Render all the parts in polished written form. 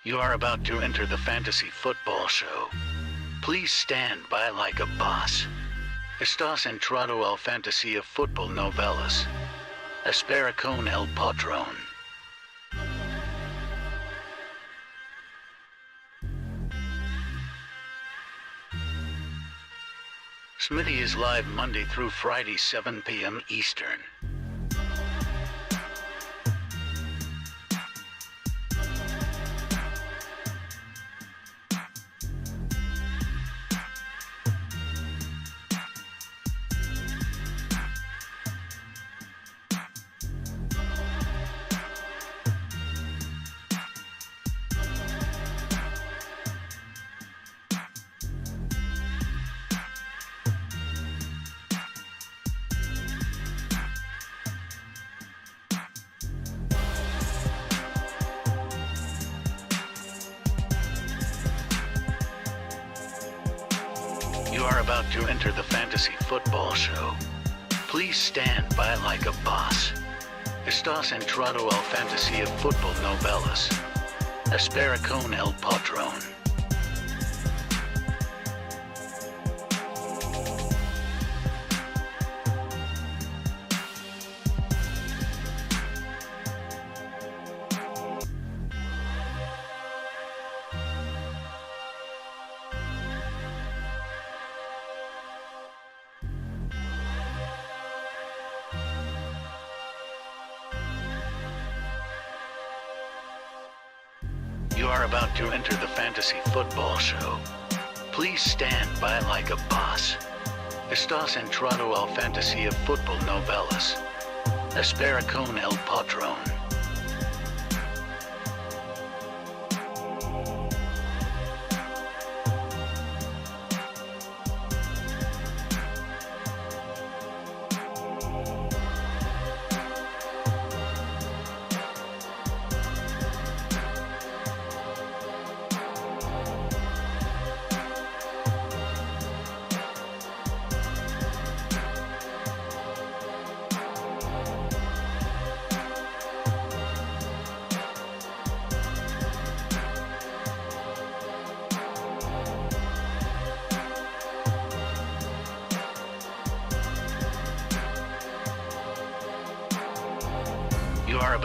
You are about to enter the fantasy football show. Please stand by like a boss. Estás entrado al fantasía fútbol novelas. Espera con el patrón. Smitty is live Monday through Friday, 7 p.m. Eastern. You are about to enter the fantasy football show. Please stand by like a boss. Estás entrado al fantasía fútbol novelas. Espera con el patrón. You are about to enter the fantasy football show. Please stand by like a boss. Estás entrado al fantasía fútbol novelas. Espera con el patrón.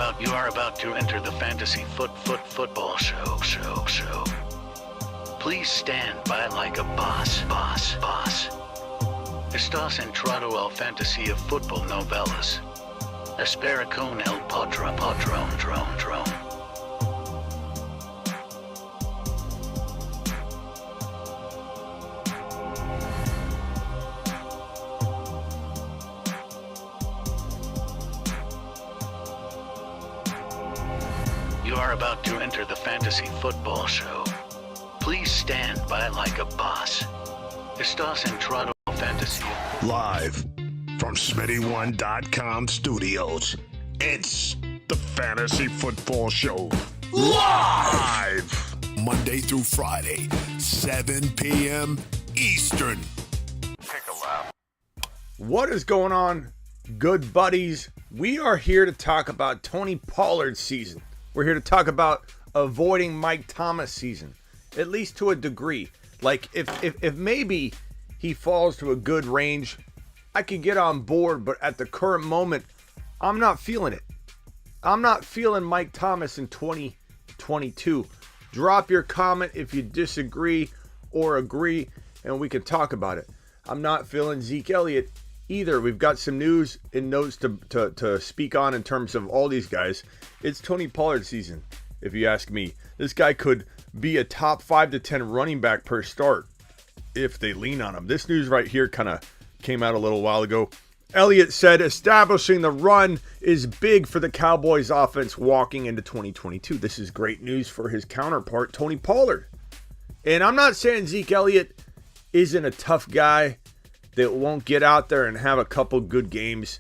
You are about to enter the fantasy football show. Please stand by like a boss. Estás entrado al fantasía fútbol novelas. Espera con el patrón. You are about to enter the fantasy football show. Please stand by like a boss. Estás entrado al fantasía. Live from Smitty1.com studios, it's the Fantasy Football Show. Live! Monday through Friday, 7 p.m. Eastern. Take a lap. What is going on, good buddies? We are here to talk about Tony Pollard's season. We're here to talk about avoiding Mike Thomas' season, at least to a degree. Like, if maybe he falls to a good range, I could get on board, but at the current moment, I'm not feeling it. I'm not feeling Mike Thomas in 2022. Drop your comment if you disagree or agree, and we can talk about it. I'm not feeling Zeke Elliott either. We've got some news and notes to speak on in terms of all these guys. It's Tony Pollard season, if you ask me. This guy could be a top 5 to 10 running back per start if they lean on him. This news right here kind of came out a little while ago. Elliott said establishing the run is big for the Cowboys offense walking into 2022. This is great news for his counterpart, Tony Pollard. And I'm not saying Zeke Elliott isn't a tough guy that won't get out there and have a couple good games,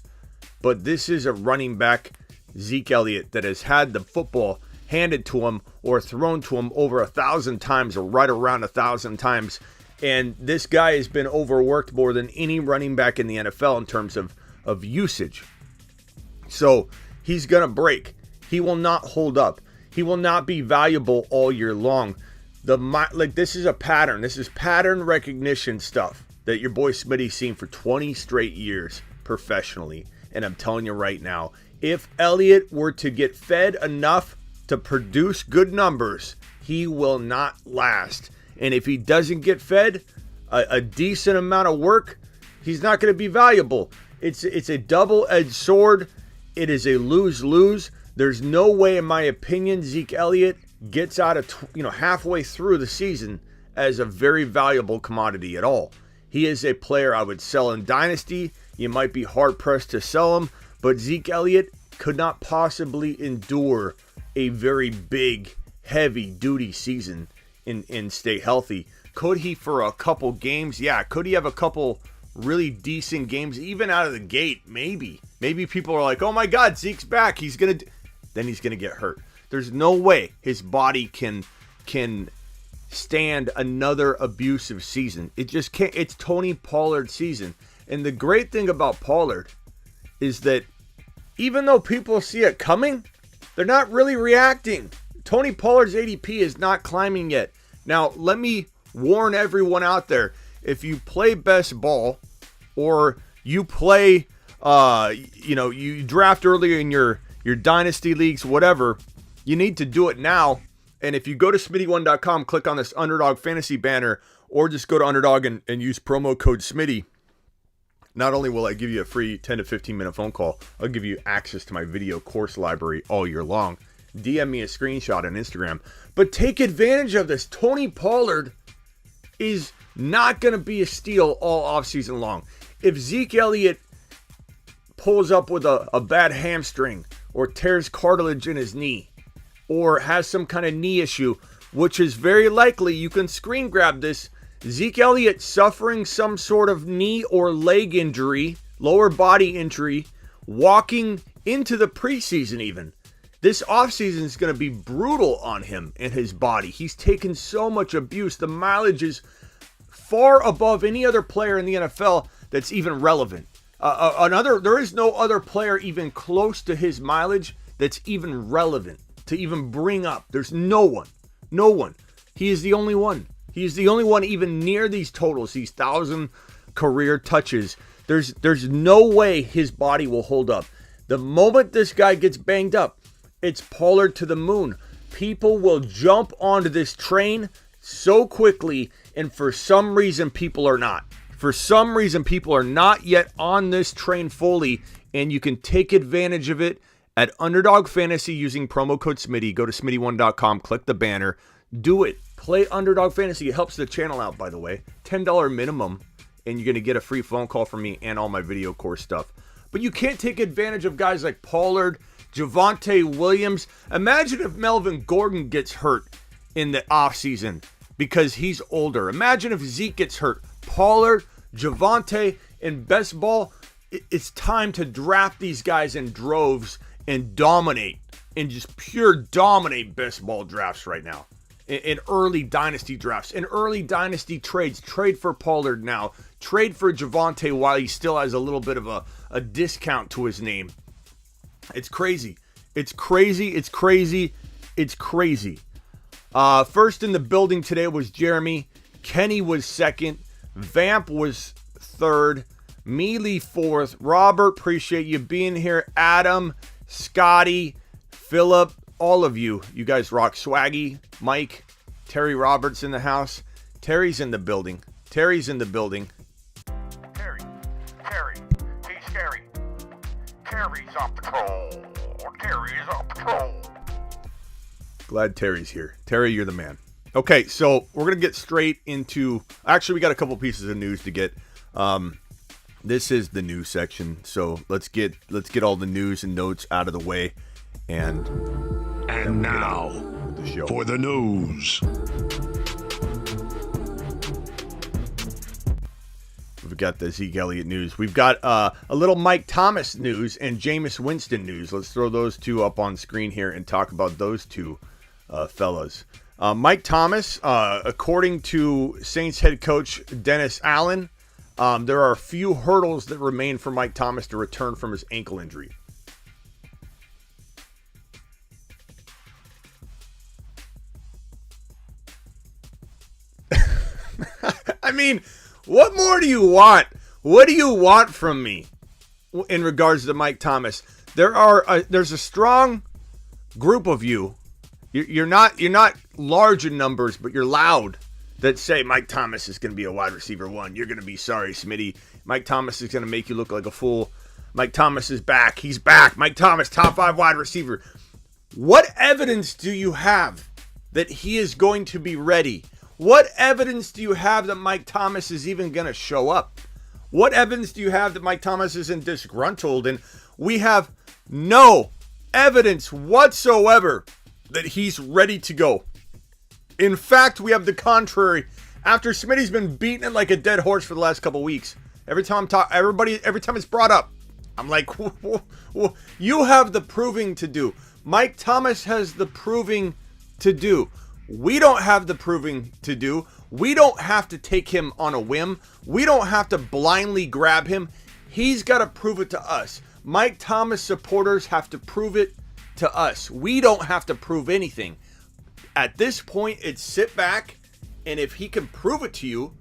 but this is a running back, Zeke Elliott, that has had the football handed to him or thrown to him over 1,000 times or right around 1,000 times. And this guy has been overworked more than any running back in the NFL in terms of usage. So he's going to break. He will not hold up. he will not be valuable all year long. This is a pattern. This is pattern recognition stuff that your boy Smitty's seen for 20 straight years professionally. And I'm telling you right now, if Elliott were to get fed enough to produce good numbers, he will not last. And if he doesn't get fed a decent amount of work, he's not going to be valuable. It's a double-edged sword. It is a lose-lose. There's no way, in my opinion, Zeke Elliott gets out of halfway through the season as a very valuable commodity at all. He is a player I would sell in Dynasty. You might be hard-pressed to sell him, but Zeke Elliott could not possibly endure a very big, heavy-duty season and stay healthy. Could he for a couple games? Yeah. Could he have a couple really decent games, even out of the gate? Maybe. Maybe people are like, oh my God, Zeke's back. Then he's gonna get hurt. There's no way his body can stand another abusive season. It just can't. It's Tony Pollard season. And the great thing about Pollard is that even though people see it coming, they're not really reacting. Tony Pollard's ADP is not climbing yet. Now, let me warn everyone out there. If you play best ball or you play, you draft earlier in your dynasty leagues, whatever, you need to do it now. And if you go to Smitty1.com, click on this Underdog Fantasy banner, or just go to Underdog and use promo code Smitty, not only will I give you a free 10 to 15 minute phone call, I'll give you access to my video course library all year long. DM me a screenshot on Instagram. But take advantage of this. Tony Pollard is not going to be a steal all offseason long. If Zeke Elliott pulls up with a bad hamstring or tears cartilage in his knee or has some kind of knee issue, which is very likely, you can screen grab this, Zeke Elliott suffering some sort of knee or leg injury, lower body injury, walking into the preseason even. This offseason is going to be brutal on him and his body. He's taken so much abuse. The mileage is far above any other player in the NFL that's even relevant. There is no other player even close to his mileage that's even relevant to even bring up. There's no one. No one. He is the only one. He is the only one even near these totals, these 1,000 career touches. There's no way his body will hold up. The moment this guy gets banged up, it's Pollard to the moon. People will jump onto this train so quickly, and for some reason people are not. For some reason people are not yet on this train fully, and you can take advantage of it at Underdog Fantasy using promo code Smitty. Go to Smitty1.com, click the banner, do it. Play Underdog Fantasy. It helps the channel out, by the way. $10 minimum, and you're going to get a free phone call from me and all my video course stuff. But you can't take advantage of guys like Pollard, Javonte Williams. Imagine if Melvin Gordon gets hurt in the offseason because he's older. Imagine if Zeke gets hurt. Pollard, Javonte, in best ball, it's time to draft these guys in droves and dominate, and just pure dominate best ball drafts right now. In early dynasty drafts, in early dynasty trades. Trade for Pollard now. Trade for Javonte while he still has a little bit of a discount to his name. It's crazy. It's crazy. It's crazy. It's crazy. First in the building today was Jeremy. Kenny was second. Vamp was third. Mealy fourth. Robert, appreciate you being here. Adam, Scotty, Philip, all of you. You guys rock. Swaggy, Mike, Terry Roberts in the house. Terry's in the building. Terry's in the building. Terry, he's scary. Terry's on patrol. Terry's on patrol. Glad Terry's here. Terry, you're the man. Okay, so we're going to get straight into... Actually, we got a couple pieces of news to get. This is the news section, so let's get all the news and notes out of the way. And now, the show. for the news. We've got the Zeke Elliott news. We've got a little Mike Thomas news and Jameis Winston news. Let's throw those two up on screen here and talk about those two fellas. Mike Thomas, according to Saints head coach Dennis Allen, there are a few hurdles that remain for Mike Thomas to return from his ankle injury. I mean, what more do you want? What do you want from me in regards to Mike Thomas? There's a strong group of you. You're not large in numbers, but you're loud, that say Mike Thomas is going to be a wide receiver one. You're going to be sorry, Smitty. Mike Thomas is going to make you look like a fool. Mike Thomas is back. He's back. Mike Thomas, top 5 wide receiver. What evidence do you have that he is going to be ready? What evidence do you have that Mike Thomas is even going to show up? What evidence do you have that Mike Thomas isn't disgruntled? And we have no evidence whatsoever that he's ready to go. In fact, we have the contrary. After Smitty's been beating it like a dead horse for the last couple weeks, every time it's brought up, I'm like, you have the proving to do. Mike Thomas has the proving to do. We don't have the proving to do. We don't have to take him on a whim. We don't have to blindly grab him. He's got to prove it to us. Mike Thomas supporters have to prove it to us. We don't have to prove anything. At this point, it's sit back, and if he can prove it to you,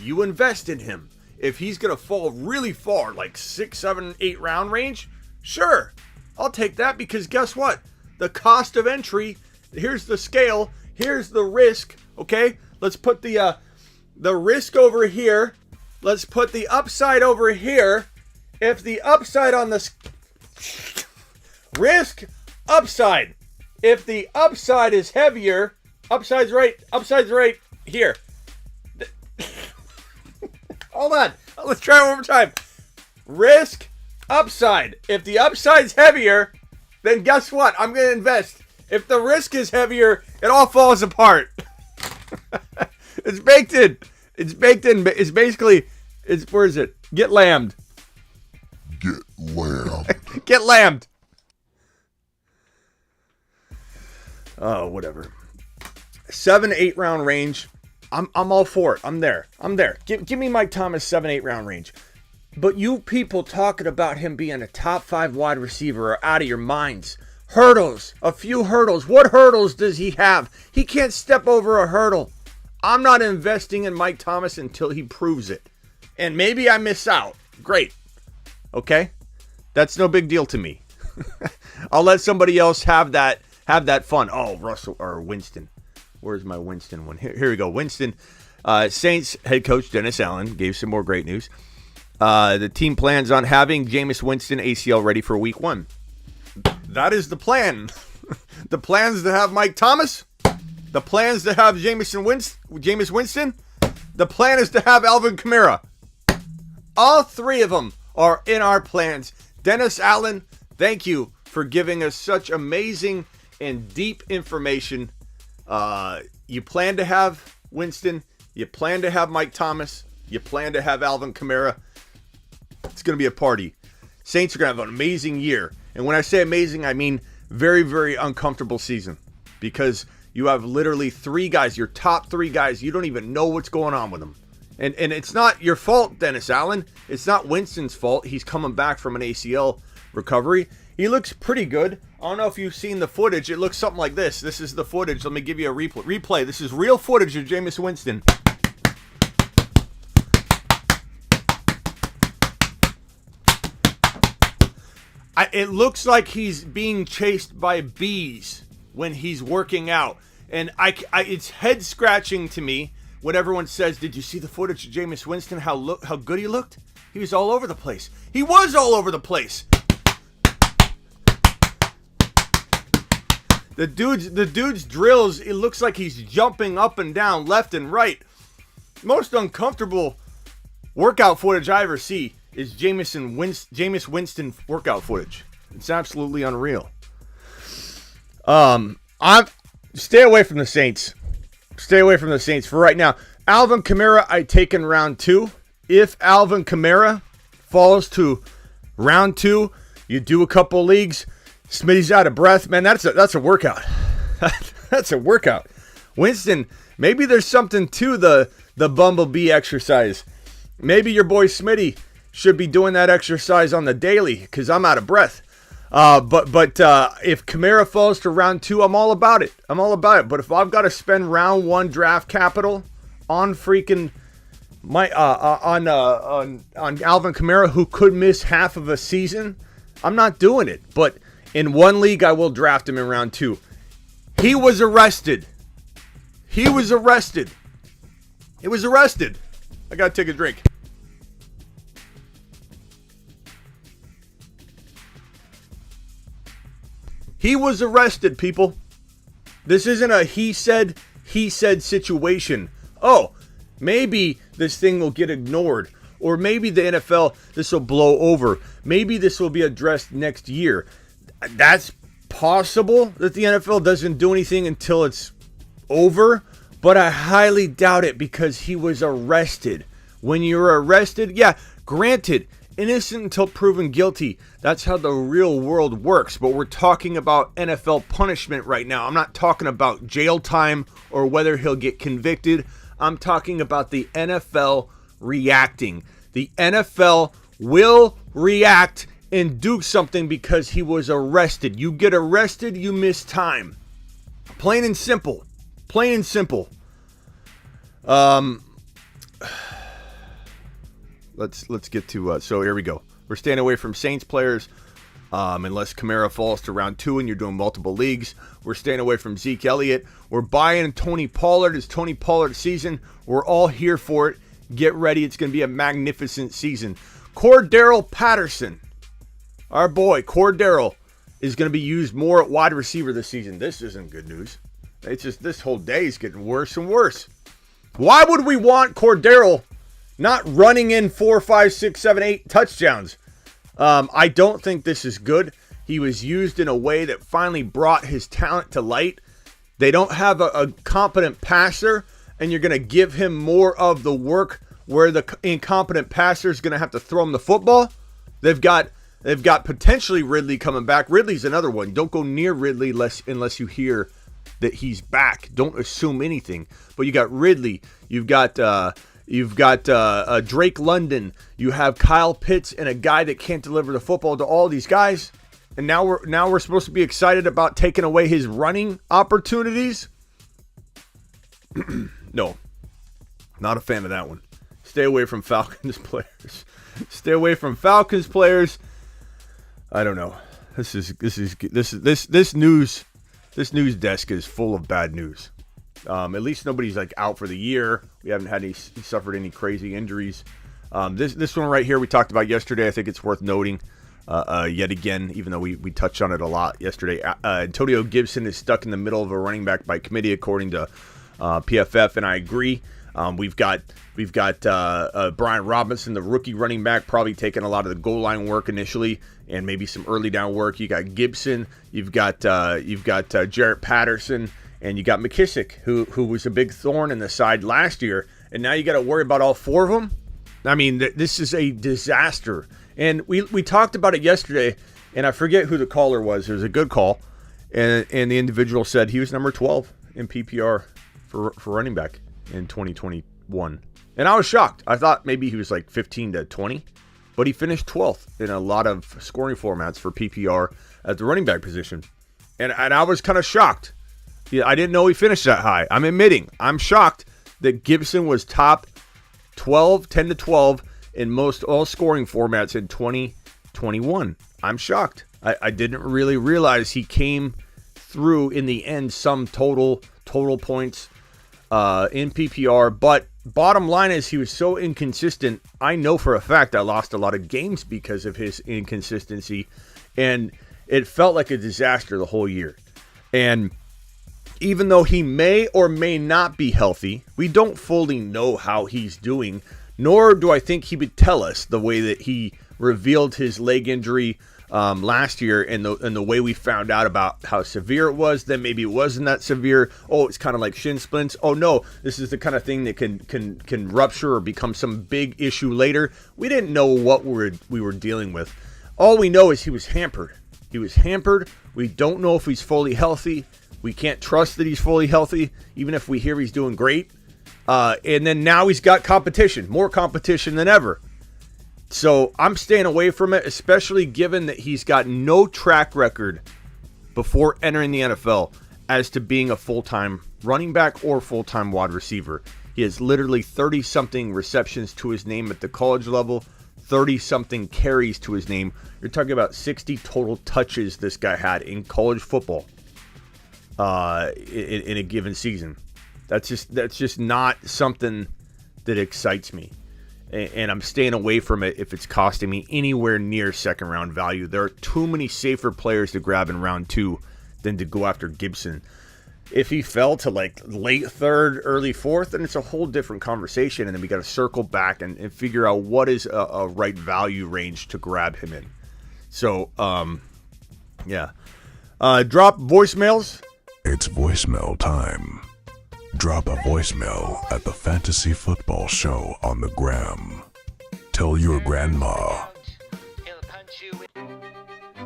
you invest in him. If he's going to fall really far, like 6, 7, 8 round range, sure, I'll take that, because guess what? The cost of entry, here's the scale, here's the risk, okay? Let's put the risk over here. Let's put the upside over here. If the upside on the risk, upside. If the upside is heavier, upside's right here. Hold on. Let's try it one more time. Risk, upside. If the upside's heavier, then guess what? I'm going to invest. If the risk is heavier, it all falls apart. It's baked in. It's baked in. It's basically, where is it? Get lambed. Get lamb. Get lambed. Oh, whatever. 7, 8 round range. I'm all for it. I'm there. Give me Mike Thomas 7, 8 round range. But you people talking about him being a top 5 wide receiver are out of your minds. Hurdles. A few hurdles. What hurdles does he have? He can't step over a hurdle. I'm not investing in Mike Thomas until he proves it. And maybe I miss out. Great. Okay? That's no big deal to me. I'll let somebody else have that fun. Oh, Russell or Winston. Where's my Winston one? Here we go. Winston. Saints head coach Dennis Allen gave some more great news. The team plans on having Jameis Winston ACL ready for week 1. That is the plan. The plan is to have Mike Thomas. The plan is to have Jameis Winston. The plan is to have Alvin Kamara. All 3 of them are in our plans. Dennis Allen, thank you for giving us such amazing and deep information. You plan to have Winston. You plan to have Mike Thomas. You plan to have Alvin Kamara. It's going to be a party. Saints are going to have an amazing year. And when I say amazing, I mean very, very uncomfortable season. Because you have literally 3 guys, your top 3 guys, you don't even know what's going on with them. And it's not your fault, Dennis Allen. It's not Winston's fault. He's coming back from an ACL recovery. He looks pretty good. I don't know if you've seen the footage. It looks something like this. This is the footage. Let me give you a replay. This is real footage of Jameis Winston. It looks like he's being chased by bees when he's working out. And it's head scratching to me when everyone says, did you see the footage of Jameis Winston? How good he looked? He was all over the place. He was all over the place. The dude's drills, it looks like he's jumping up and down, left and right. Most uncomfortable workout footage I ever see is Jameis Winston workout footage. It's absolutely unreal. Stay away from the Saints. Stay away from the Saints for right now. Alvin Kamara, I take in round 2. If Alvin Kamara falls to round 2, you do a couple leagues. Smitty's out of breath. Man, that's a workout. That's a workout. Winston, maybe there's something to the bumblebee exercise. Maybe your boy Smitty should be doing that exercise on the daily because I'm out of breath. But if Kamara falls to round 2, I'm all about it. But if I've got to spend round 1 draft capital on freaking on Alvin Kamara, who could miss half of a season, I'm not doing it. But in one league, I will draft him in round 2. He was arrested. He was arrested. I gotta take a drink. He was arrested, people. This isn't a he said situation. Oh, maybe this thing will get ignored. Or maybe the NFL, this will blow over. Maybe this will be addressed next year. That's possible that the NFL doesn't do anything until it's over. But I highly doubt it because he was arrested. When you're arrested, yeah, granted, innocent until proven guilty. That's how the real world works. But we're talking about NFL punishment right now. I'm not talking about jail time or whether he'll get convicted. I'm talking about the NFL reacting. The NFL will react and do something because he was arrested. You get arrested, you miss time. Plain and simple. Plain and simple. Let's get to so here we go. We're staying away from Saints players unless Kamara falls to round 2 and you're doing multiple leagues. We're staying away from Zeke Elliott. We're buying Tony Pollard. It's Tony Pollard season. We're all here for it. Get ready. It's going to be a magnificent season. Cordarrelle Patterson, our boy Cordarrelle, is going to be used more at wide receiver this season. This isn't good news. It's just this whole day is getting worse and worse. Why would we want Cordarrelle not running in 4, 5, 6, 7, 8 touchdowns? I don't think this is good. He was used in a way that finally brought his talent to light. They don't have a competent passer, and you're going to give him more of the work where the incompetent passer is going to have to throw him the football. They've got potentially Ridley coming back. Ridley's another one. Don't go near Ridley unless you hear that he's back. Don't assume anything. But you got Ridley. You've got Drake London. You have Kyle Pitts and a guy that can't deliver the football to all these guys. And now we're supposed to be excited about taking away his running opportunities. No, not a fan of that one. Stay away from Falcons players. Stay away from Falcons players. I don't know. This news desk is full of bad news. At least nobody's like out for the year. We haven't had suffered any crazy injuries. This one right here we talked about yesterday. I think it's worth noting yet again, even though we touched on it a lot yesterday. Antonio Gibson is stuck in the middle of a running back by committee, according to PFF, and I agree. We've got Brian Robinson, the rookie running back, probably taking a lot of the goal line work initially, and maybe some early down work. You got Gibson, you've got Jarrett Patterson, and you got McKissick, who was a big thorn in the side last year, and now you got to worry about all 4 of them. I mean, this is a disaster. And we talked about it yesterday, and I forget who the caller was. It was a good call, and the individual said he was number 12 in PPR for running back in 2021. And I was shocked. I thought maybe he was like 15 to 20, but he finished 12th in a lot of scoring formats for PPR at the running back position. And I was kind of shocked. Yeah, I didn't know he finished that high. I'm admitting, I'm shocked that Gibson was top 10 to 12 in most all scoring formats in 2021. I'm shocked. I didn't really realize he came through in the end some total points in PPR. But bottom line is he was so inconsistent. I know for a fact I lost a lot of games because of his inconsistency. And it felt like a disaster the whole year. And even though he may or may not be healthy, we don't fully know how he's doing, nor do I think he would tell us the way that he revealed his leg injury last year and the way we found out about how severe it was. Then maybe it wasn't that severe. Oh, it's kind of like shin splints. Oh no, this is the kind of thing that can rupture or become some big issue later. We didn't know what we were dealing with. All we know is he was hampered. He was hampered. We don't know if he's fully healthy. We can't trust that he's fully healthy, even if we hear he's doing great. And then now he's got competition, more competition than ever. So I'm staying away from it, especially given that he's got no track record before entering the NFL as to being a full-time running back or full-time wide receiver. He has literally 30-something receptions to his name at the college level, 30-something carries to his name. You're talking about 60 total touches this guy had in college football in a given season. That's just not something that excites me. And I'm staying away from it if it's costing me anywhere near second-round value. There are too many safer players to grab in round 2 than to go after Gibson. If he fell to like late 3rd, early 4th, then it's a whole different conversation. And then we got to circle back and figure out what is a right value range to grab him in. So, yeah. Drop voicemails. It's voicemail time. Drop a voicemail at the Fantasy Football Show on the gram. Tell your grandma.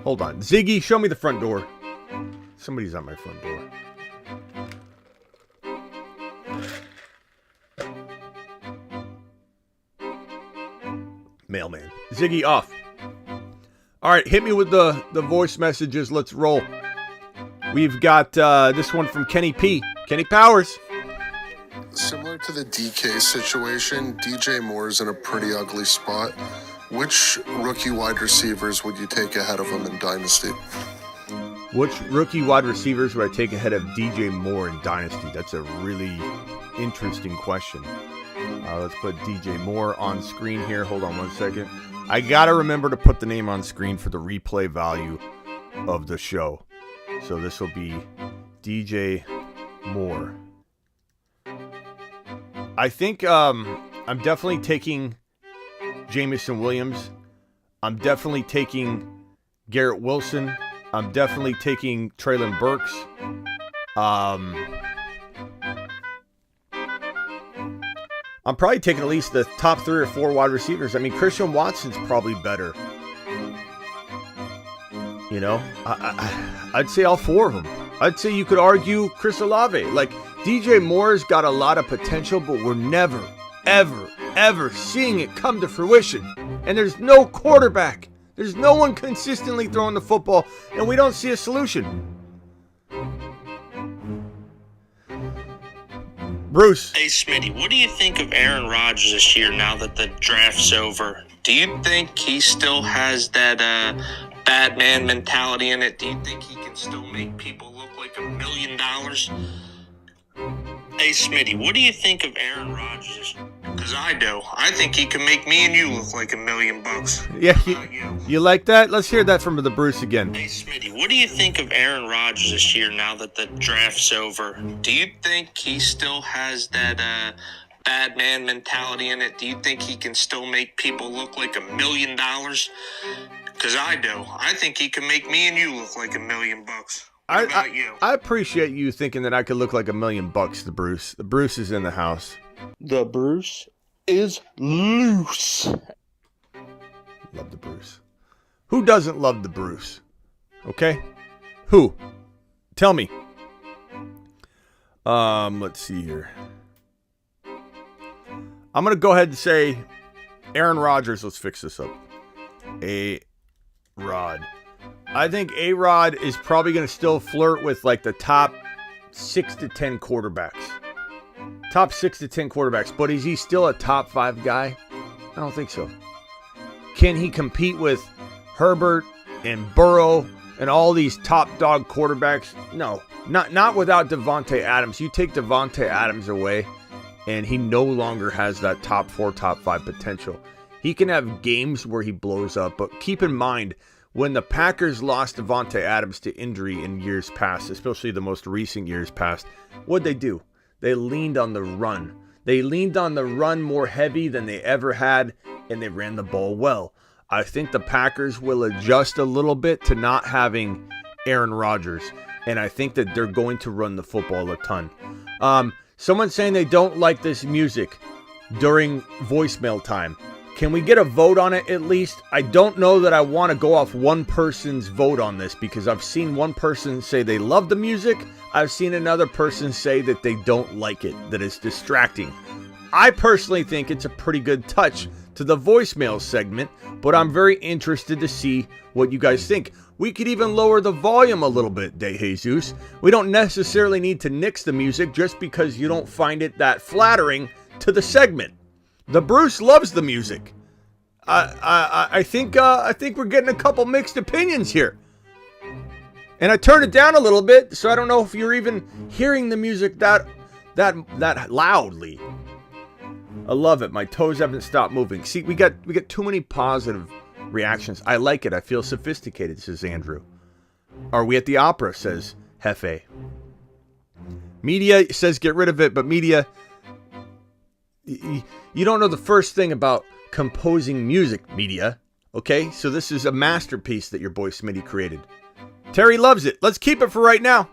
Hold on. Ziggy, show me the front door. Somebody's at my front door. Mailman. Ziggy off. All right, hit me with the voice messages. Let's roll. We've got this one from Kenny P. Kenny Powers. Similar to the DK situation, DJ Moore is in a pretty ugly spot. Which rookie wide receivers would you take ahead of him in Dynasty? Which rookie wide receivers would I take ahead of DJ Moore in Dynasty? That's a really interesting question. Let's put DJ Moore on screen here. Hold on 1 second. I got to remember to put the name on screen for the replay value of the show. So this will be DJ Moore. I think I'm definitely taking Jamison Williams. I'm definitely taking Garrett Wilson. I'm definitely taking Treylon Burks. I'm probably taking at least the top 3 or 4 wide receivers. I mean, Christian Watson's probably better. You know, I'd say all 4 of them. I'd say you could argue Chris Olave. Like, DJ Moore's got a lot of potential, but we're never, ever, ever seeing it come to fruition. And there's no quarterback. There's no one consistently throwing the football, and we don't see a solution. Bruce. Hey, Smitty, what do you think of Aaron Rodgers this year now that the draft's over? Do you think he still has that bad man mentality in it? Do you think he can still make people look like $1 million? Hey, Smitty, what do you think of Aaron Rodgers? Because I do. I think he can make me and you look like $1 million. Yeah, you like that? Let's hear that from the Bruce again. Hey, Smitty, what do you think of Aaron Rodgers this year now that the draft's over? Do you think he still has that bad man mentality in it? Do you think he can still make people look like $1 million? Because I do. I think he can make me and you look like $1 million. What about you? I appreciate you thinking that I could look like $1 million, the Bruce. The Bruce is in the house. The Bruce is loose. Love the Bruce. Who doesn't love the Bruce? Okay? Who? Tell me. Let's see here. I'm going to go ahead and say Aaron Rodgers. Let's fix this up. A-Rod. I think A-Rod is probably going to still flirt with like the top 6 to 10 quarterbacks. Top 6 to 10 quarterbacks. But is he still a top 5 guy? I don't think so. Can he compete with Herbert and Burrow and all these top dog quarterbacks? No. Not without Devontae Adams. You take Devontae Adams away, and he no longer has that top 4, top 5 potential. He can have games where he blows up, but keep in mind, when the Packers lost Devontae Adams to injury in years past, especially the most recent years past, what'd they do? They leaned on the run. They leaned on the run more heavy than they ever had, and they ran the ball well. I think the Packers will adjust a little bit to not having Aaron Rodgers, and I think that they're going to run the football a ton. Someone's saying they don't like this music during voicemail time. Can we get a vote on it at least? I don't know that I want to go off one person's vote on this because I've seen one person say they love the music. I've seen another person say that they don't like it, that it's distracting. I personally think it's a pretty good touch to the voicemail segment, but I'm very interested to see what you guys think. We could even lower the volume a little bit, De Jesus. We don't necessarily need to nix the music just because you don't find it that flattering to the segment. The Bruce loves the music. I think we're getting a couple mixed opinions here. And I turned it down a little bit, so I don't know if you're even hearing the music that loudly. I love it. My toes haven't stopped moving. See, we got too many positive reactions. I like it. I feel sophisticated, says Andrew. Are we at the opera, says Hefe. Media says get rid of it, but media, you don't know the first thing about composing music, media. Okay, so this is a masterpiece that your boy Smitty created. Terry loves it. Let's keep it for right now.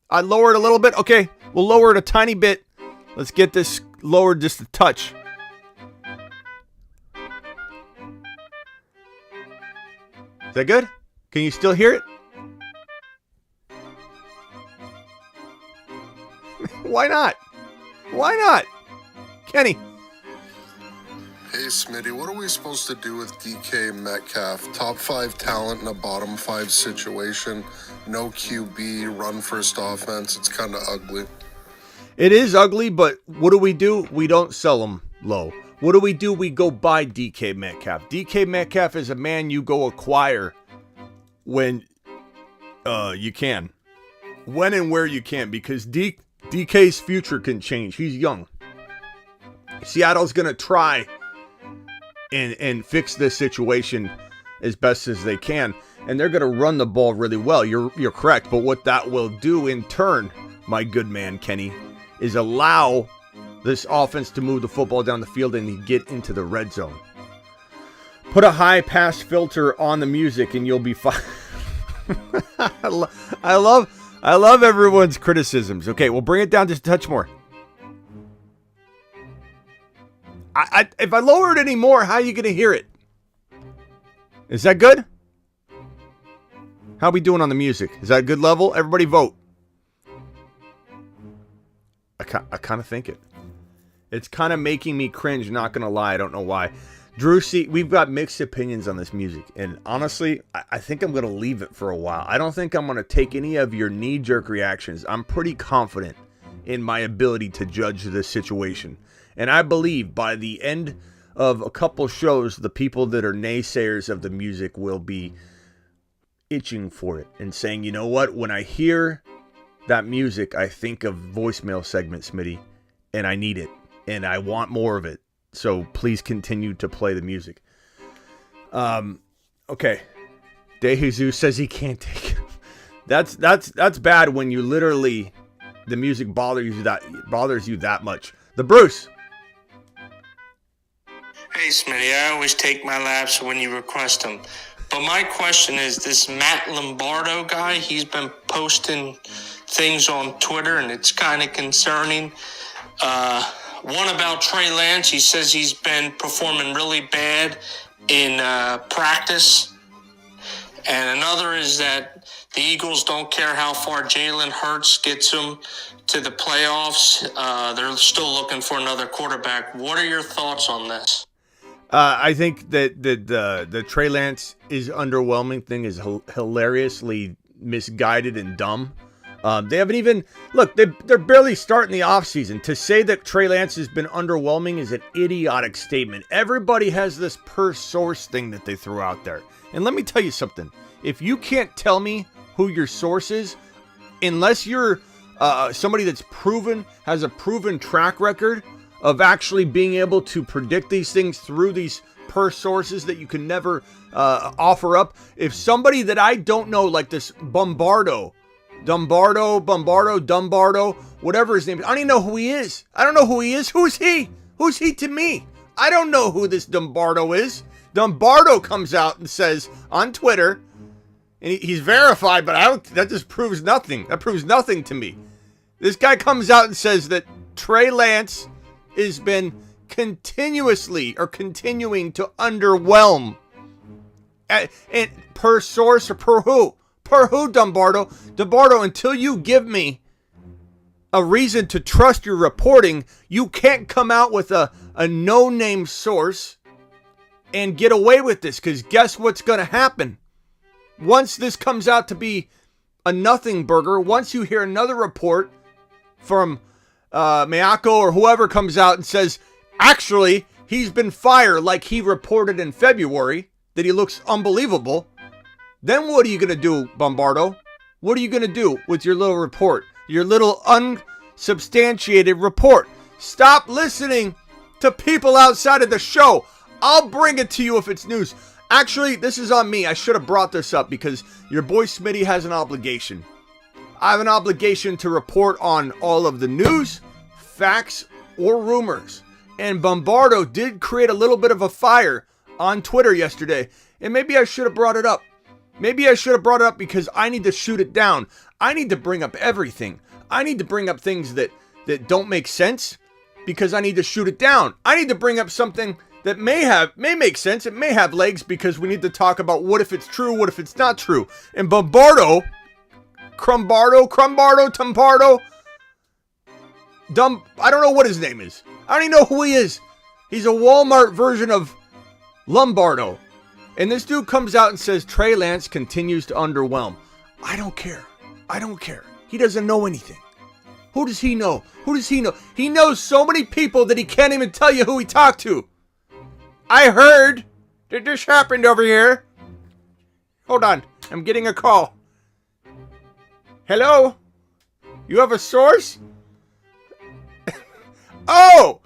I lower it a little bit. Okay, we'll lower it a tiny bit. Let's get this lowered just a touch. Is that good? Can you still hear it? Why not? Why not? Kenny. Hey, Smitty, what are we supposed to do with DK Metcalf? Top 5 talent in a bottom 5 situation. No QB, run first offense. It's kind of ugly. It is ugly, but what do? We don't sell them low. What do? We go buy DK Metcalf. DK Metcalf is a man you go acquire when you can. When and where you can, because DK's future can change. He's young. Seattle's going to try and fix this situation as best as they can, and they're going to run the ball really well. You're correct, but what that will do in turn, my good man Kenny, is allow this offense to move the football down the field and get into the red zone. Put a high pass filter on the music and you'll be fine. I love everyone's criticisms. Okay, we'll bring it down just a touch more. If I lower it any more, how are you going to hear it? Is that good? How are we doing on the music? Is that a good level? Everybody vote. I kind of think it. It's kind of making me cringe, not going to lie. I don't know why. Drew, see, we've got mixed opinions on this music. And honestly, I think I'm going to leave it for a while. I don't think I'm going to take any of your knee-jerk reactions. I'm pretty confident in my ability to judge this situation. And I believe by the end of a couple shows, the people that are naysayers of the music will be itching for it and saying, you know what, when I hear that music, I think of voicemail segment, Smitty, and I need it, and I want more of it. So please continue to play the music. Okay. De Jesus says he can't take it. That's bad when you literally, the music bothers you that much. The Bruce. Hey, Smitty, I always take my laps when you request them. But my question is, this Matt Lombardo guy, he's been posting things on Twitter, and it's kind of concerning. One about Trey Lance, he says he's been performing really bad in practice. And another is that the Eagles don't care how far Jalen Hurts gets them to the playoffs. They're still looking for another quarterback. What are your thoughts on this? I think that the Trey Lance is underwhelming thing is hilariously misguided and dumb. They haven't even look. They're barely starting the offseason. To say that Trey Lance has been underwhelming is an idiotic statement. Everybody has this per source thing that they throw out there. And let me tell you something. If you can't tell me who your source is, unless you're somebody that's proven, has a proven track record of actually being able to predict these things through these per sources that you can never offer up. If somebody that I don't know, like this Dumbardo, whatever his name is, I don't even know who he is. I don't know who he is. Who's he? Who's he to me? I don't know who this Dumbardo is. Dumbardo comes out and says on Twitter, and he's verified, but that just proves nothing. That proves nothing to me. This guy comes out and says that Trey Lance has been continuing to underwhelm. And per source or per who? Per who, Dumbardo? Dumbardo, until you give me a reason to trust your reporting, you can't come out with a no-name source and get away with this, because guess what's going to happen? Once this comes out to be a nothing burger, once you hear another report from Miyako or whoever comes out and says, actually, he's been fired like he reported in February, that he looks unbelievable, then what are you going to do, Bombardo? What are you going to do with your little report? Your little unsubstantiated report? Stop listening to people outside of the show. I'll bring it to you if it's news. Actually, this is on me. I should have brought this up because your boy Smitty has an obligation. I have an obligation to report on all of the news, facts, or rumors. And Bombardo did create a little bit of a fire on Twitter yesterday. And maybe I should have brought it up. Maybe I should have brought it up because I need to shoot it down. I need to bring up everything. I need to bring up things that don't make sense because I need to shoot it down. I need to bring up something that may make sense. It may have legs because we need to talk about what if it's true, what if it's not true. And Bombardo, Tumbardo, I don't know what his name is. I don't even know who he is. He's a Walmart version of Lombardo. And this dude comes out and says Trey Lance continues to underwhelm. I don't care. He doesn't know anything. Who does he know? He knows so many people that he can't even tell you who he talked to. I heard that this happened over here. Hold on. I'm getting a call. Hello? You have a source? Oh!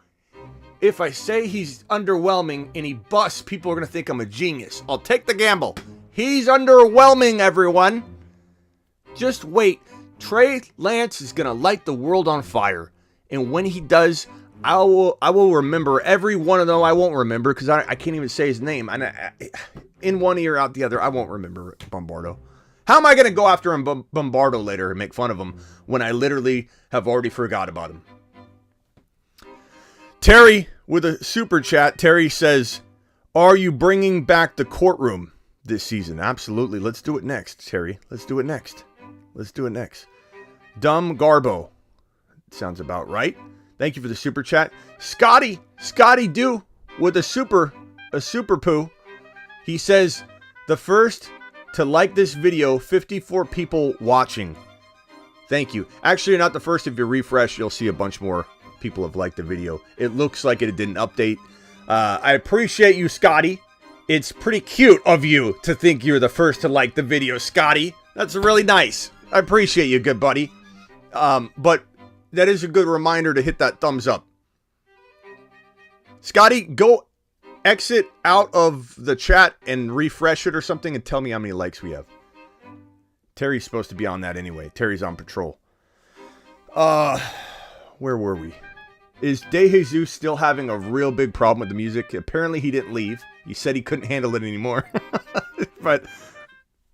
If I say he's underwhelming and he busts, people are going to think I'm a genius. I'll take the gamble. He's underwhelming, everyone. Just wait. Trey Lance is going to light the world on fire. And when he does, I will remember every one of them. I won't remember because I can't even say his name. In one ear, out the other. I won't remember Bombardo. How am I going to go after him, Bombardo, later and make fun of him when I literally have already forgot about him? Terry with a super chat. Terry says, are you bringing back the courtroom this season? Absolutely. Let's do it next, Terry. Let's do it next. Dumb Garbo. Sounds about right. Thank you for the super chat. Scotty Do with a super poo. He says, the first to like this video, 54 people watching. Thank you. Actually, you're not the first. If you refresh, you'll see a bunch more people have liked the video. It looks like it didn't update. I appreciate you, Scotty. It's pretty cute of you to think you're the first to like the video, Scotty. That's really nice. I appreciate you, good buddy. But that is a good reminder to hit that thumbs up. Scotty, go exit out of the chat and refresh it or something and tell me how many likes we have. Terry's supposed to be on that anyway. Terry's on patrol. Where were we? Is De Jesus still having a real big problem with the music? Apparently he didn't leave. He said he couldn't handle it anymore. But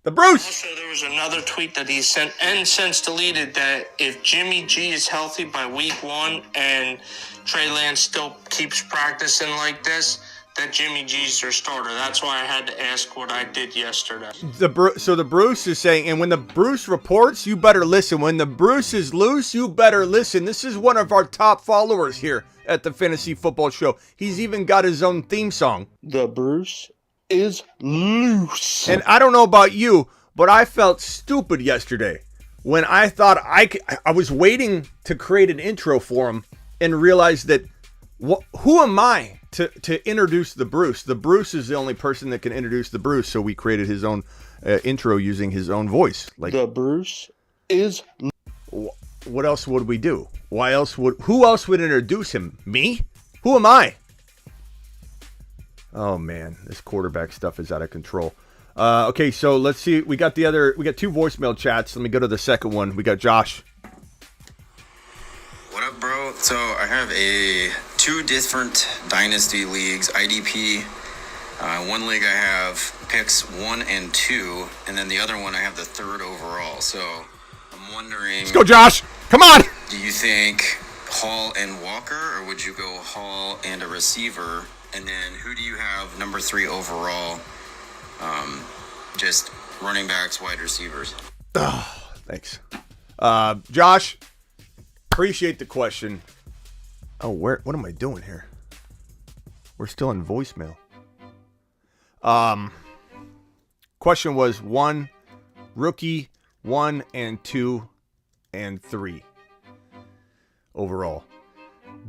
the Bruce! Also, there was another tweet that he sent and since deleted that if Jimmy G is healthy by week 1 and Trey Lance still keeps practicing like this, that Jimmy G's their starter. That's why I had to ask what I did yesterday. So the Bruce is saying, and when the Bruce reports, you better listen. When the Bruce is loose, you better listen. This is one of our top followers here at the Fantasy Football Show. He's even got his own theme song. The Bruce is loose. And I don't know about you, but I felt stupid yesterday when I thought I was waiting to create an intro for him and realized that who am I to introduce the Bruce? The Bruce is the only person that can introduce the Bruce, so we created his own intro using his own voice. Like the Bruce is. What else would we do? Who else would introduce him? Me? Who am I? Oh man, this quarterback stuff is out of control. Okay, so let's see. We got two voicemail chats. Let me go to the second one. We got Josh. What up, bro? So I have two different Dynasty leagues, IDP. One league I have picks 1 and 2, and then the other one I have the 3rd overall. So I'm wondering... Let's go, Josh! Come on! Do you think Hall and Walker, or would you go Hall and a receiver? And then who do you have number 3 overall? Just running backs, wide receivers. Oh, thanks. Josh, appreciate the question. Oh, what am I doing here? We're still in voicemail. Question was 1, rookie, 1 and 2 and 3. overall.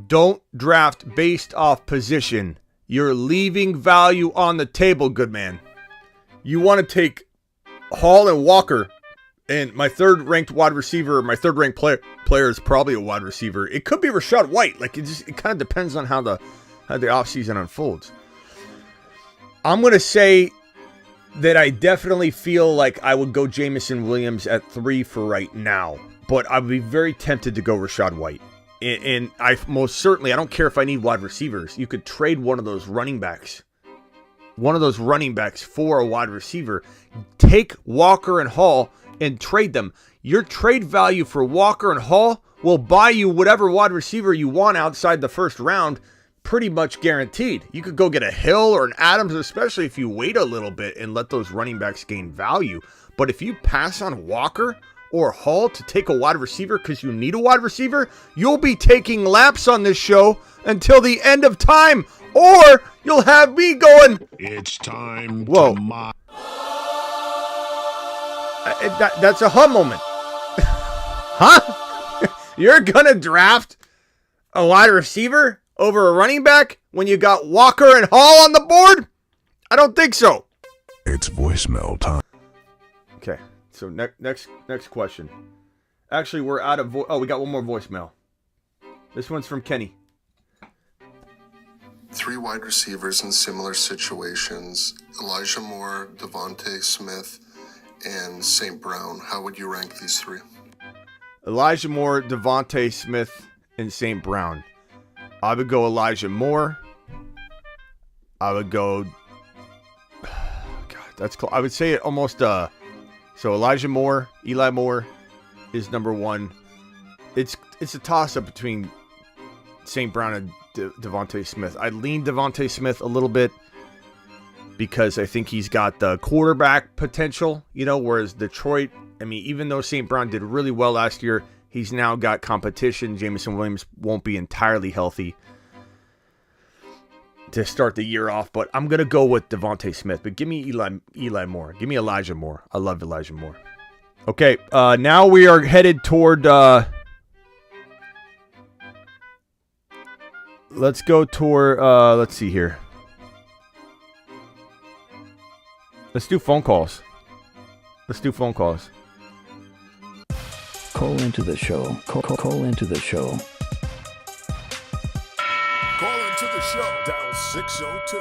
Don't draft based off position. You're leaving value on the table, good man. You want to take Hall and Walker, and my third-ranked wide receiver, my third-ranked player is probably a wide receiver. It could be Rachaad White. Like it kind of depends on how the offseason unfolds. I'm going to say that I definitely feel like I would go Jameson Williams at 3 for right now, but I would be very tempted to go Rachaad White. And I most certainly, I don't care if I need wide receivers. You could trade one of those running backs for a wide receiver. Take Walker and Hall and trade them. Your trade value for Walker and Hall will buy you whatever wide receiver you want outside the first round, pretty much guaranteed. You could go get a Hill or an Adams, especially if you wait a little bit and let those running backs gain value. But if you pass on Walker or Hall to take a wide receiver because you need a wide receiver, you'll be taking laps on this show until the end of time. Or you'll have me going, It's time whoa. to That's a huh moment. Huh? You're going to draft a wide receiver over a running back when you got Walker and Hall on the board? I don't think so. It's voicemail time. Okay, so next question. Actually, we're out of we got one more voicemail. This one's from Kenny. 3 wide receivers in similar situations: Elijah Moore, Devontae Smith, and St. Brown. How would you rank these 3? Elijah Moore, Devontae Smith, and St. Brown. I would go Elijah Moore. I would go... God, that's close. I would say it almost... So Elijah Moore, Eli Moore is number 1. It's a toss-up between St. Brown and Devontae Smith. I lean Devontae Smith a little bit because I think he's got the quarterback potential, whereas Detroit, I mean, even though St. Brown did really well last year, he's now got competition. Jameson Williams won't be entirely healthy to start the year off, but I'm going to go with Devontae Smith. But give me Eli Moore. Give me Elijah Moore. I love Elijah Moore. Okay, now we are headed toward... let's go toward... let's see here. Let's do phone calls. Call into the show. Call into the show. Call into the show. Dial 602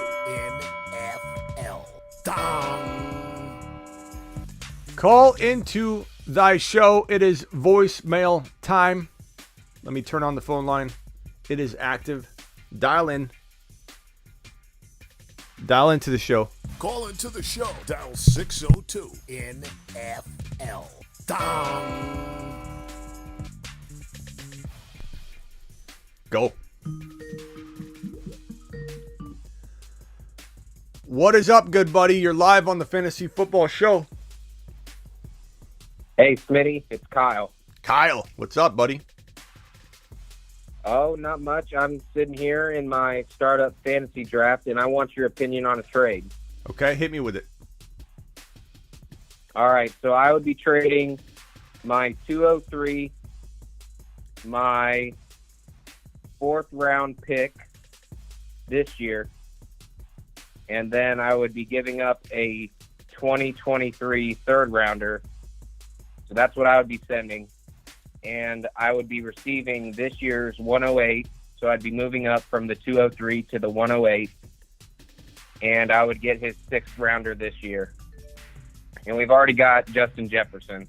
NFL. Dong. Call into thy show. It is voicemail time. Let me turn on the phone line. It is active. Dial in. Dial into the show. Call into the show. Dial 602 NFL. Dong. Go. What is up, good buddy? You're live on the Fantasy Football Show. Hey, Smitty, it's Kyle. Kyle, what's up, buddy? Oh, not much. I'm sitting here in my startup fantasy draft, and I want your opinion on a trade. Okay, hit me with it. All right, so I would be trading my 203, my 4th-round pick this year, and then I would be giving up a 2023 third-rounder. So that's what I would be sending. And I would be receiving this year's 108, so I'd be moving up from the 203 to the 108, and I would get his 6th rounder this year. And we've already got Justin Jefferson.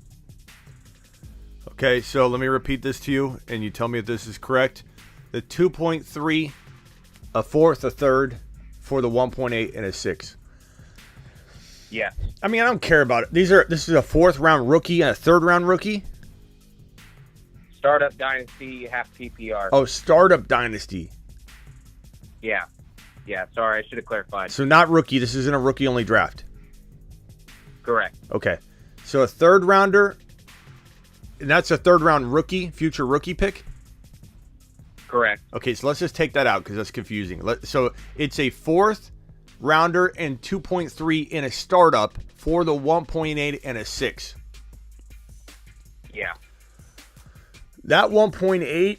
Okay, so let me repeat this to you, and you tell me if this is correct. The 2.3, a 4th, a 3rd, for the 1.8, and a 6. Yeah. I mean, I don't care about it. This is a 4th-round rookie and a 3rd-round rookie? Startup Dynasty, half PPR. Oh, Startup Dynasty. Yeah. Yeah, sorry, I should have clarified. So not rookie. This isn't a rookie-only draft. Correct. Okay. So a 3rd-rounder, and that's a 3rd-round rookie, future rookie pick? Correct. Okay, so let's just take that out because that's confusing. So it's a 4th-rounder and 2.3 in a startup for the 1.8 and a 6. Yeah. That 1.8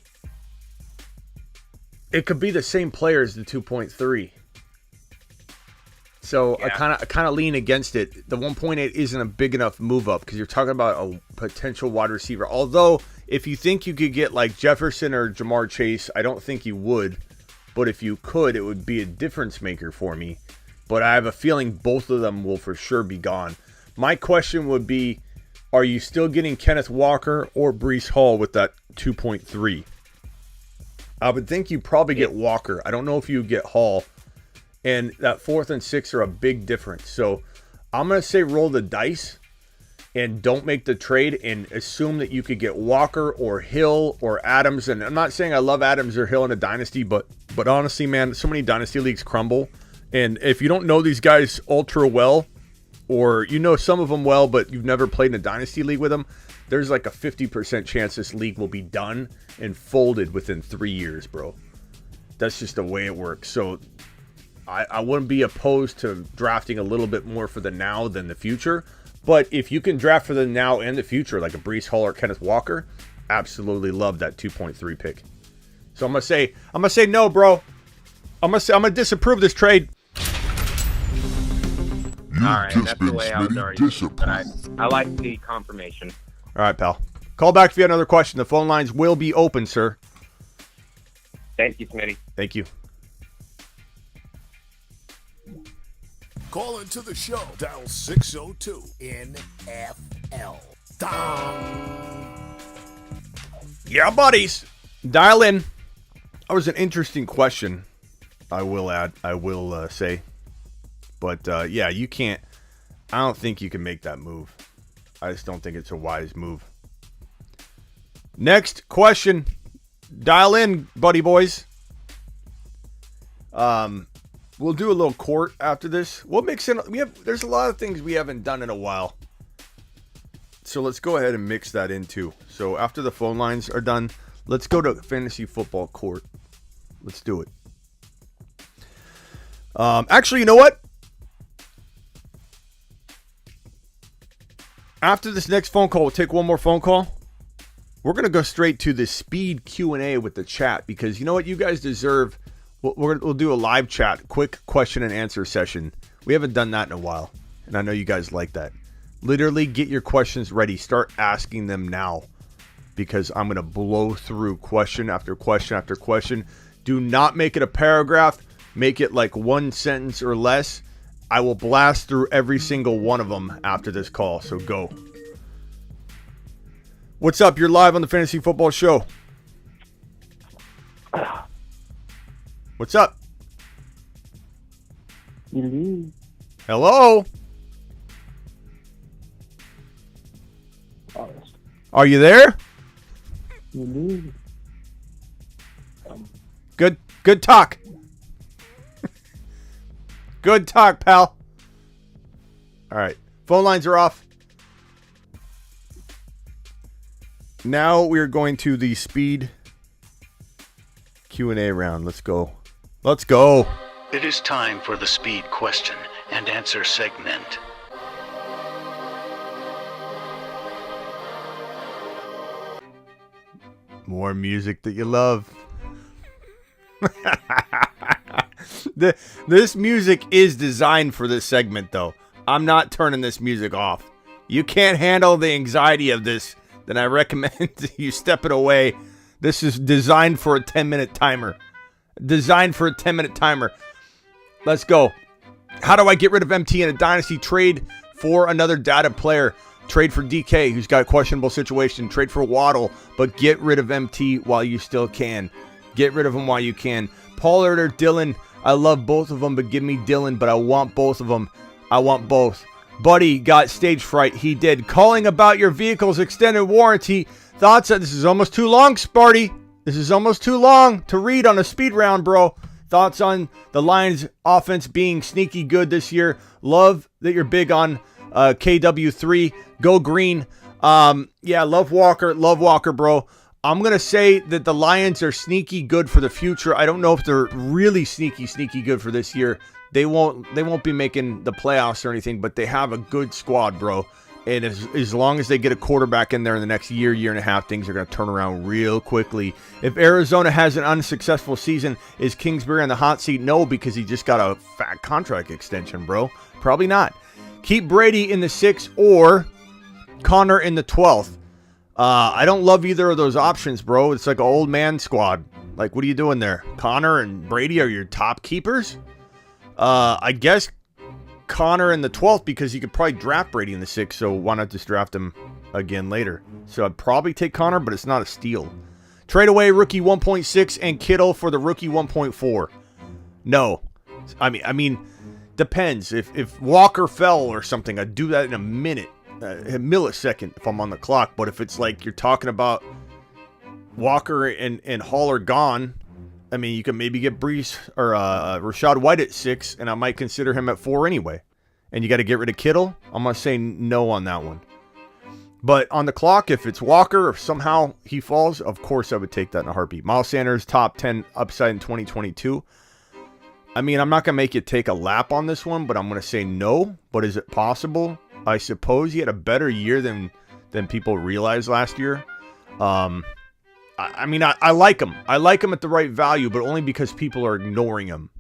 it could be the same player as the 2.3. So Yeah. I kind of lean against it. The 1.8 isn't a big enough move up because you're talking about a potential wide receiver. Although, if you think you could get like Jefferson or Jamar Chase, I don't think you would. But if you could, it would be a difference maker for me. But I have a feeling both of them will for sure be gone. My question would be, are you still getting Kenneth Walker or Breece Hall with that 2.3? I would think you probably get Walker. I don't know if you get Hall. And that 4th and 6 are a big difference. So I'm going to say roll the dice and don't make the trade and assume that you could get Walker or Hill or Adams. And I'm not saying I love Adams or Hill in a dynasty, but honestly, man, so many dynasty leagues crumble. And if you don't know these guys ultra well, or you know some of them well, but you've never played in a dynasty league with them, there's like a 50% chance this league will be done and folded within 3 years, bro. That's just the way it works. So I wouldn't be opposed to drafting a little bit more for the now than the future. But if you can draft for the now and the future, like a Breece Hall or Kenneth Walker, absolutely love that 2.3 pick. So I'm gonna say no, bro. I'm gonna disapprove this trade. All right, that's the way I was already. But I like the confirmation. All right, pal. Call back if you have another question. The phone lines will be open, sir. Thank you, Smitty. Thank you. Call into the show. Dial 602 NFL. Dong. Yeah, buddies. Dial in. That was an interesting question. I will say. But, yeah, you can't. I don't think you can make that move. I just don't think it's a wise move. Next question. Dial in, buddy boys. We'll do a little court after this. We'll mix in. There's a lot of things we haven't done in a while. So let's go ahead and mix that in too. So after the phone lines are done, let's go to fantasy football court. Let's do it. Actually, you know what? After this next phone call, we'll take one more phone call. We're going to go straight to the speed Q&A with the chat because you know what? You guys deserve. We'll do a live chat, quick question and answer session. We haven't done that in a while, and I know you guys like that. Literally, get your questions ready. Start asking them now because I'm going to blow through question after question after question. Do not make it a paragraph. Make it like one sentence or less. I will blast through every single one of them after this call, so go. What's up? You're live on the Fantasy Football Show. What's up? Hello? Are you there? Good talk. Good talk, pal. All right. Phone lines are off. Now we're going to the speed Q&A round. Let's go. Let's go. It is time for the speed question and answer segment. More music that you love. This music is designed for this segment, though. I'm not turning this music off. You can't handle the anxiety of this, then I recommend you step it away. This is designed for a 10-minute timer. Designed for a 10-minute timer. Let's go. How do I get rid of MT in a dynasty? Trade for another data player. Trade for DK, who's got a questionable situation. Trade for Waddle, but get rid of MT while you still can. Get rid of him while you can. Pollard or Dillon, I love both of them, but give me Dillon, but I want both of them. I want both. Buddy got stage fright. He did. Calling about your vehicle's extended warranty. Thoughts that this is almost too long, Sparty. This is almost too long to read on a speed round, bro. Thoughts on the Lions offense being sneaky good this year. Love that you're big on KW3. Go green. Yeah, love Walker, bro. I'm going to say that the Lions are sneaky good for the future. I don't know if they're really sneaky good for this year. They won't be making the playoffs or anything, but they have a good squad, bro. And as long as they get a quarterback in there in the next year, year and a half, things are going to turn around real quickly. If Arizona has an unsuccessful season, is Kingsbury on the hot seat? No, because he just got a fat contract extension, bro. Probably not. Keep Brady in the 6th or Connor in the 12th. I don't love either of those options, bro. It's like an old man squad. Like, what are you doing there? Connor and Brady are your top keepers? I guess Connor in the 12th because you could probably draft Brady in the 6th, so why not just draft him again later? So I'd probably take Connor, but it's not a steal. Trade away rookie 1.6 and Kittle for the rookie 1.4. No. I mean, depends. If Walker fell or something, I'd do that in a minute, a millisecond if I'm on the clock. But if it's like you're talking about Walker and Hall are gone, I mean, you can maybe get Brees or Rachaad White at 6, and I might consider him at 4 anyway. And you got to get rid of Kittle. I'm going to say no on that one. But on the clock, if it's Walker or somehow he falls, of course I would take that in a heartbeat. Miles Sanders, top 10 upside in 2022. I mean, I'm not going to make you take a lap on this one, but I'm going to say no. But is it possible? I suppose he had a better year than people realized last year. I mean, I like him. I like him at the right value, but only because people are ignoring him.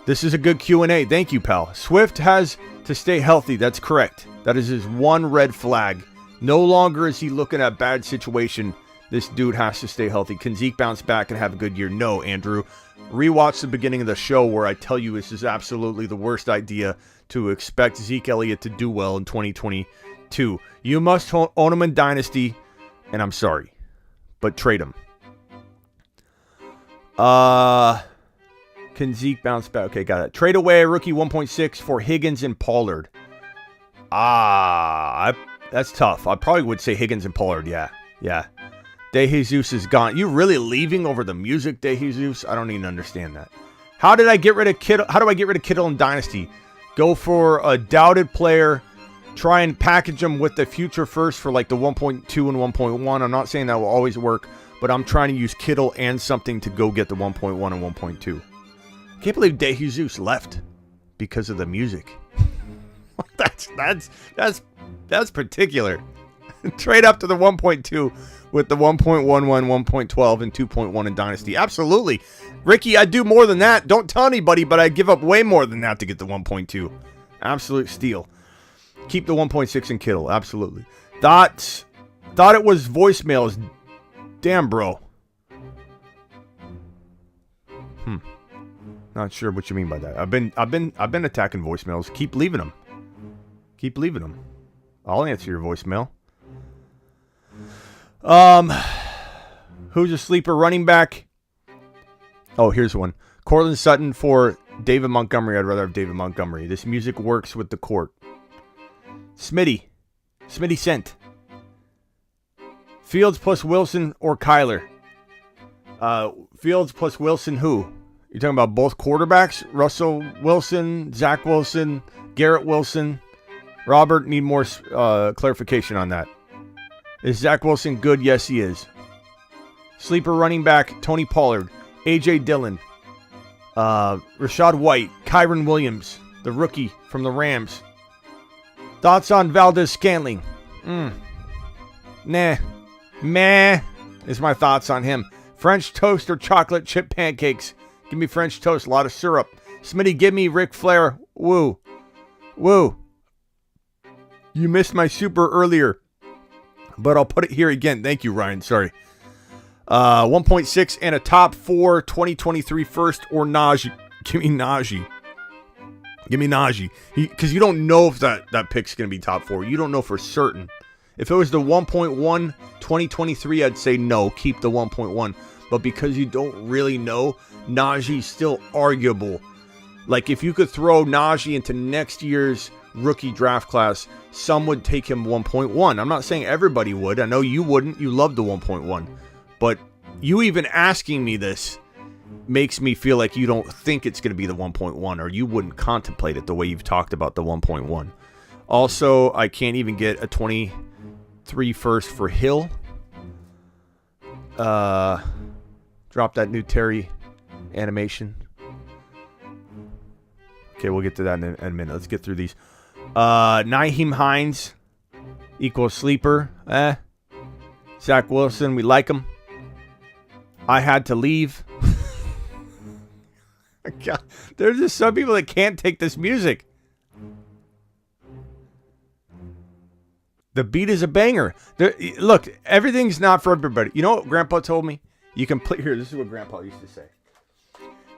This is a good Q&A. Thank you, pal. Swift has to stay healthy. That's correct. That is his one red flag. No longer is he looking at bad situation. This dude has to stay healthy. Can Zeke bounce back and have a good year? No, Andrew. Rewatch the beginning of the show where I tell you this is absolutely the worst idea to expect Zeke Elliott to do well in 2022. You must own him in Dynasty, and I'm sorry, but trade him. Can Zeke bounce back? Okay, got it. Trade away a rookie 1.6 for Higgins and Pollard. That's tough. I probably would say Higgins and Pollard. Yeah. De Jesus is gone. You really leaving over the music, De Jesus? I don't even understand that. How do I get rid of Kittle in Dynasty? Go for a doubted player. Try and package them with the future first for like the 1.2 and 1.1. I'm not saying that will always work, but I'm trying to use Kittle and something to go get the 1.1 and 1.2. I can't believe De Jesus left because of the music. That's particular. Trade up to the 1.2 with the 1.11, 1.12, and 2.1 in Dynasty. Absolutely. Ricky, I'd do more than that. Don't tell anybody, but I'd give up way more than that to get the 1.2. Absolute steal. Keep the 1.6 in Kittle. Absolutely. Thought it was voicemails. Damn, bro. Not sure what you mean by that. I've been attacking voicemails. Keep leaving them. I'll answer your voicemail. Who's a sleeper running back? Oh, here's one. Cortland Sutton for David Montgomery. I'd rather have David Montgomery. This music works with the court. Smitty sent. Fields plus Wilson or Kyler? Fields plus Wilson who? You're talking about both quarterbacks? Russell Wilson, Zach Wilson, Garrett Wilson. Robert, need more clarification on that. Is Zach Wilson good? Yes, he is. Sleeper running back, Tony Pollard, A.J. Dillon, Rachaad White, Kyron Williams, the rookie from the Rams. Thoughts on Valdez-Scantling? Meh is my thoughts on him. French toast or chocolate chip pancakes? Give me French toast, a lot of syrup. Smitty, give me Ric Flair. Woo. You missed my super earlier, but I'll put it here again. Thank you, Ryan. Sorry. 1.6 and a top 4 2023 first or Najee. Give me Najee. Because you don't know if that pick's going to be top 4. You don't know for certain. If it was the 1.1 2023, I'd say no, keep the 1.1. But because you don't really know, Najee's still arguable. Like if you could throw Najee into next year's rookie draft class, some would take him 1.1. I'm not saying everybody would. I know you wouldn't. You love the 1.1. But you even asking me this makes me feel like you don't think it's going to be the 1.1, or you wouldn't contemplate it the way you've talked about the 1.1. Also, I can't even get a 23 first for Hill. Drop that new Terry animation. Okay, we'll get to that in a minute. Let's get through these. Nyheim Hines equals sleeper. Zach Wilson, we like him. I had to leave. God, there's just some people that can't take this music. The beat is a banger. Look, everything's not for everybody. You know what Grandpa told me? You can play. Here, this is what Grandpa used to say.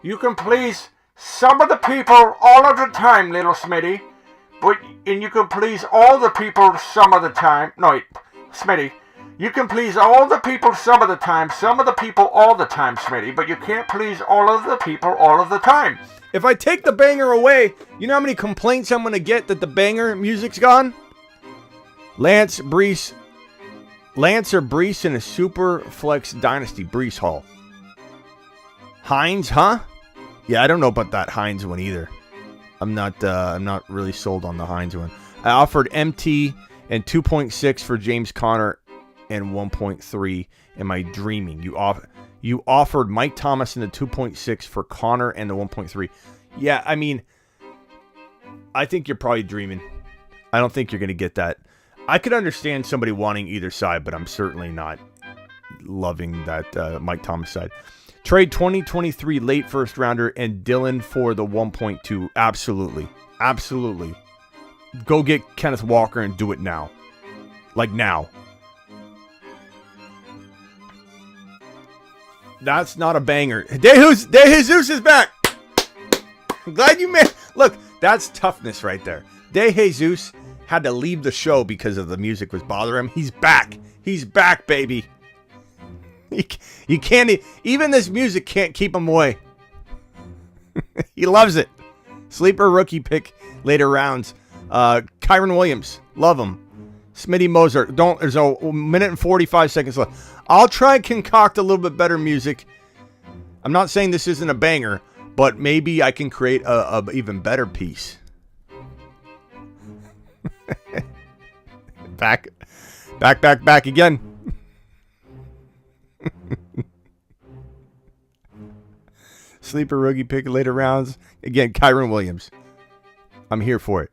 You can please some of the people all of the time, little Smitty. And you can please all the people some of the time. No, wait, Smitty. You can please all the people some of the time, some of the people all the time, Smitty, but you can't please all of the people all of the time. If I take the banger away, you know how many complaints I'm going to get that the banger music's gone? Lance or Breece in a super flex dynasty, Breece Hall. Hines, huh? Yeah, I don't know about that Hines one either. I'm not really sold on the Hines one. I offered MT and 2.6 for James Conner and 1.3. Am I dreaming? You offered Mike Thomas in the 2.6 for Conner and the 1.3. Yeah, I mean, I think you're probably dreaming. I don't think you're going to get that. I could understand somebody wanting either side, but I'm certainly not loving that Mike Thomas side. Trade 2023 late first rounder and Dylan for the 1.2. Absolutely. Absolutely. Go get Kenneth Walker and do it now. Like now. That's not a banger. De Jesus is back. I'm glad you made. Look, that's toughness right there. De Jesus had to leave the show because of the music was bothering him. He's back. He's back, baby. You can't. Even this music can't keep him away. He loves it. Sleeper rookie pick later rounds. Kyron Williams, love him. Smitty Moser, there's a minute and 45 seconds left. I'll try and concoct a little bit better music. I'm not saying this isn't a banger, but maybe I can create a even better piece. Back again. Sleeper rookie pick later rounds. Again, Kyron Williams. I'm here for it.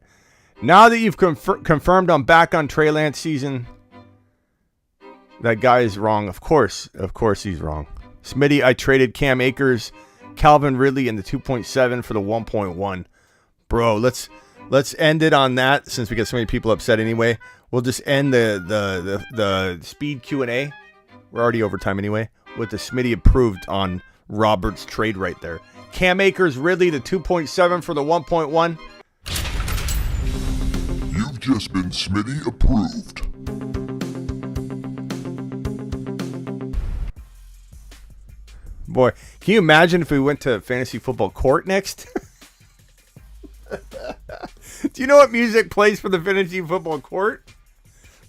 Now that you've confirmed I'm back on Trey Lance season, that guy is wrong. Of course he's wrong. Smitty, I traded Cam Akers, Calvin Ridley in the 2.7 for the 1.1. Bro, let's end it on that since we get so many people upset anyway. We'll just end the speed Q&A. We're already over time anyway. With the Smitty approved on Robert's trade right there. Cam Akers, Ridley, the 2.7 for the 1.1. You've just been Smitty approved. Boy, can you imagine if we went to fantasy football court next? Do you know what music plays for the fantasy football court?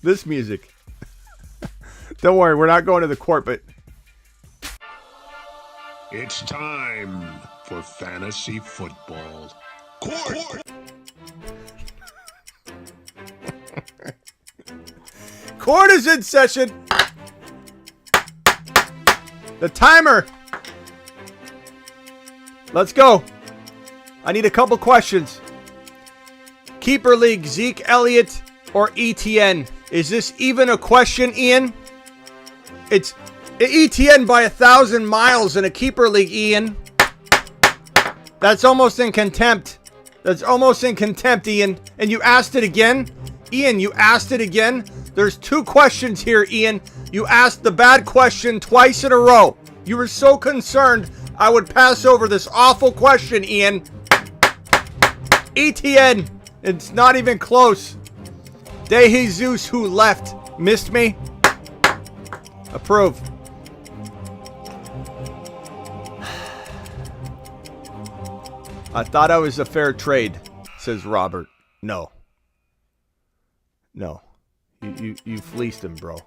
This music. Don't worry, we're not going to the court, but... It's time for fantasy football. Court! Court is in session. The timer. Let's go. I need a couple questions. Keeper league, Zeke Elliott or ETN? Is this even a question, Ian? It's ETN by 1,000 miles in a keeper league, Ian. That's almost in contempt. That's almost in contempt, Ian. And you asked it again? Ian, you asked it again? There's two questions here, Ian. You asked the bad question twice in a row. You were so concerned I would pass over this awful question, Ian. ETN. It's not even close. De Jesus, who left, missed me. Approve. I thought I was a fair trade, says Robert. No. You fleeced him, bro.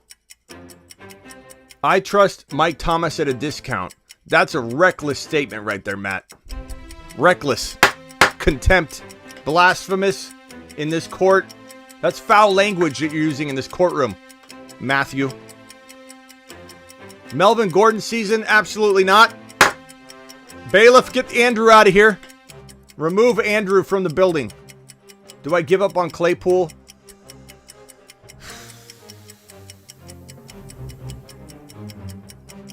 I trust Mike Thomas at a discount. That's a reckless statement right there, Matt. Reckless. Contempt. Blasphemous in this court. That's foul language that you're using in this courtroom, Matthew. Melvin Gordon season? Absolutely not. Bailiff, get Andrew out of here. Remove Andrew from the building. Do I give up on Claypool?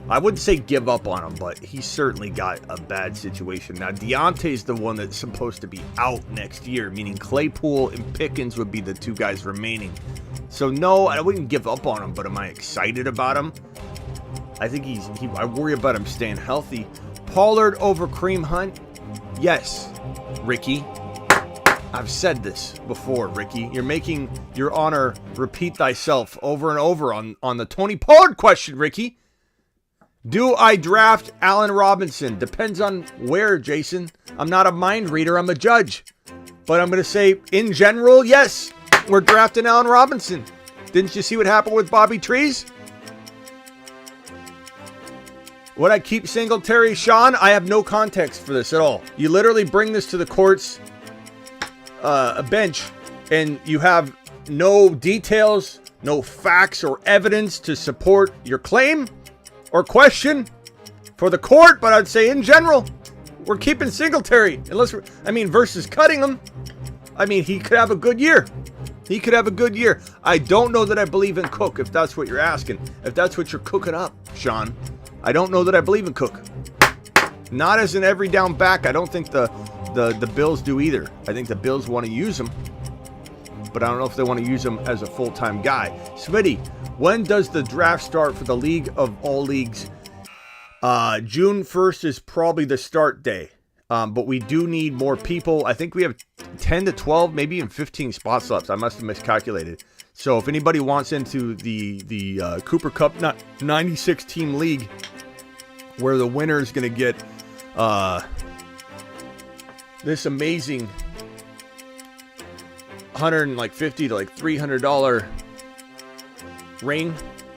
I wouldn't say give up on him, but he's certainly got a bad situation. Now, Deontay's the one that's supposed to be out next year, meaning Claypool and Pickens would be the two guys remaining. So, no, I wouldn't give up on him, but am I excited about him? I think I worry about him staying healthy. Pollard over Kareem Hunt? Yes, Ricky. I've said this before, Ricky. You're making your honor repeat thyself over and over on the Tony Pollard question, Ricky. Do I draft Allen Robinson? Depends on where, Jason. I'm not a mind reader. I'm a judge. But I'm going to say, in general, yes, we're drafting Allen Robinson. Didn't you see what happened with Bobby Trees? Would I keep Singletary? Sean, I have no context for this at all. You literally bring this to the court's bench, and you have no details, no facts or evidence to support your claim or question for the court, but I'd say in general, we're keeping Singletary. Versus cutting him. He could have a good year. He could have a good year. I don't know that I believe in Cook, if that's what you're asking. If that's what you're cooking up, Sean. I don't know that I believe in Cook. Not as an every down back. I don't think the Bills do either. I think the Bills want to use him, but I don't know if they want to use him as a full-time guy. Smitty, when does the draft start for the League of All Leagues? June 1st is probably the start day, but we do need more people. I think we have 10 to 12, maybe even 15 spots left. I must have miscalculated. So if anybody wants into the Cooper Cup 96 team league, where the winner is going to get this amazing $150 to $300 ring,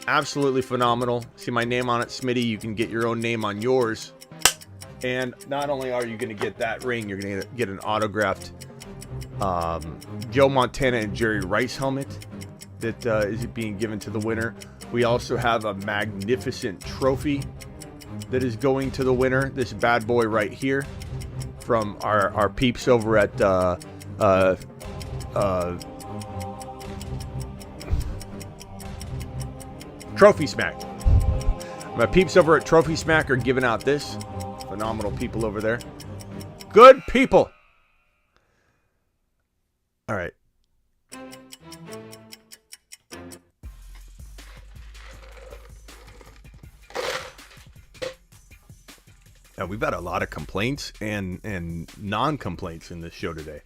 absolutely phenomenal. See my name on it, Smitty. You can get your own name on yours, and not only are you going to get that ring, you're going to get an autographed Joe Montana and Jerry Rice helmet that is being given to the winner. We also have a magnificent trophy that is going to the winner. This bad boy right here from our peeps over at Trophy Smack. My peeps over at Trophy Smack are giving out this. Phenomenal people over there. Good people. All right. Now, we've had a lot of complaints and non-complaints in this show today.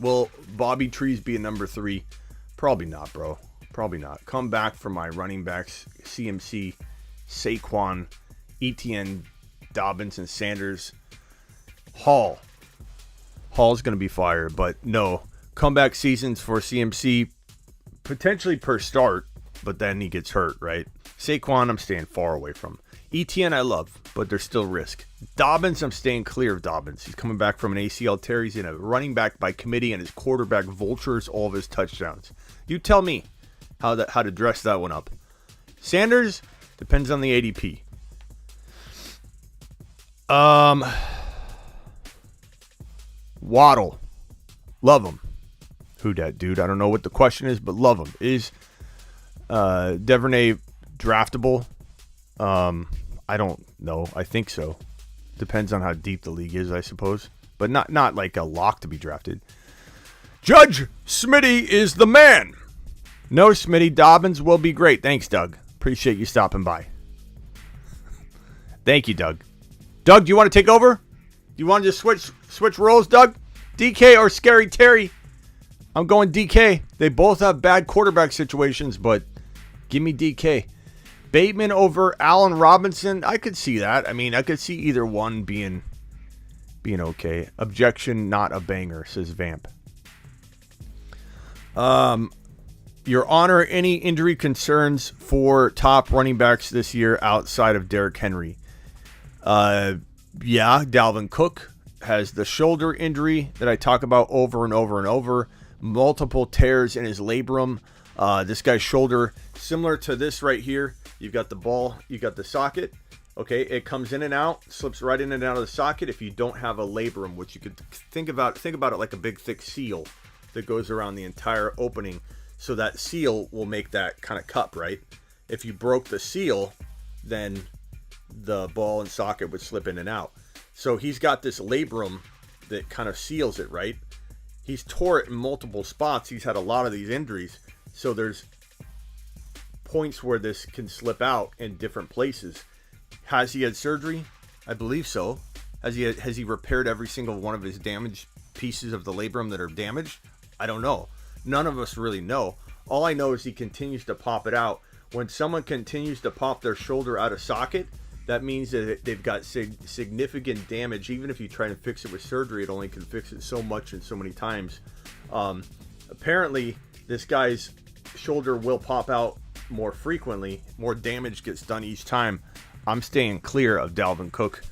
Will Bobby Trees be a number 3? Probably not, bro. Probably not. Come back for my running backs, CMC, Saquon, Etienne, Dobbins, and Sanders. Hall's going to be fired, but no. Comeback seasons for CMC, potentially per start, but then he gets hurt, right? Saquon, I'm staying far away from. Etienne, I love, but there's still risk. Dobbins, I'm staying clear of Dobbins. He's coming back from an ACL tear. He's in a running back by committee, and his quarterback vultures all of his touchdowns. You tell me how to dress that one up. Sanders, depends on the ADP. Waddle, love him. Who dat, dude? I don't know what the question is, but love him. Is Devernay draftable? I don't know. I think so. Depends on how deep the league is, I suppose. But not like a lock to be drafted. Judge Smitty is the man. No, Smitty. Dobbins will be great. Thanks, Doug. Appreciate you stopping by. Thank you, Doug. Doug, do you want to take over? Do you want to just switch roles, Doug? DK or Scary Terry? I'm going DK. They both have bad quarterback situations, but give me DK. Bateman over Allen Robinson. I could see that. I could see either one being okay. Objection, not a banger, says Vamp. Your Honor, any injury concerns for top running backs this year outside of Derrick Henry? Yeah, Dalvin Cook has the shoulder injury that I talk about over and over and over. Multiple tears in his labrum. This guy's shoulder, similar to this right here. You've got the ball, you got the socket. Okay, it comes in and out, slips right in and out of the socket if you don't have a labrum, which you could think about it like a big thick seal that goes around the entire opening. So that seal will make that kind of cup, right? If you broke the seal, then the ball and socket would slip in and out. So he's got this labrum that kind of seals it, right? He's tore it in multiple spots. He's had a lot of these injuries. So there's points where this can slip out in different places. Has he had surgery? I believe so. Has he repaired every single one of his damaged pieces of the labrum that are damaged? I don't know. None of us really know. All I know is he continues to pop it out. When someone continues to pop their shoulder out of socket, that means that they've got significant damage. Even if you try to fix it with surgery, it only can fix it so much and so many times. Apparently, this guy's shoulder will pop out more frequently. More damage gets done each time. I'm staying clear of Dalvin Cook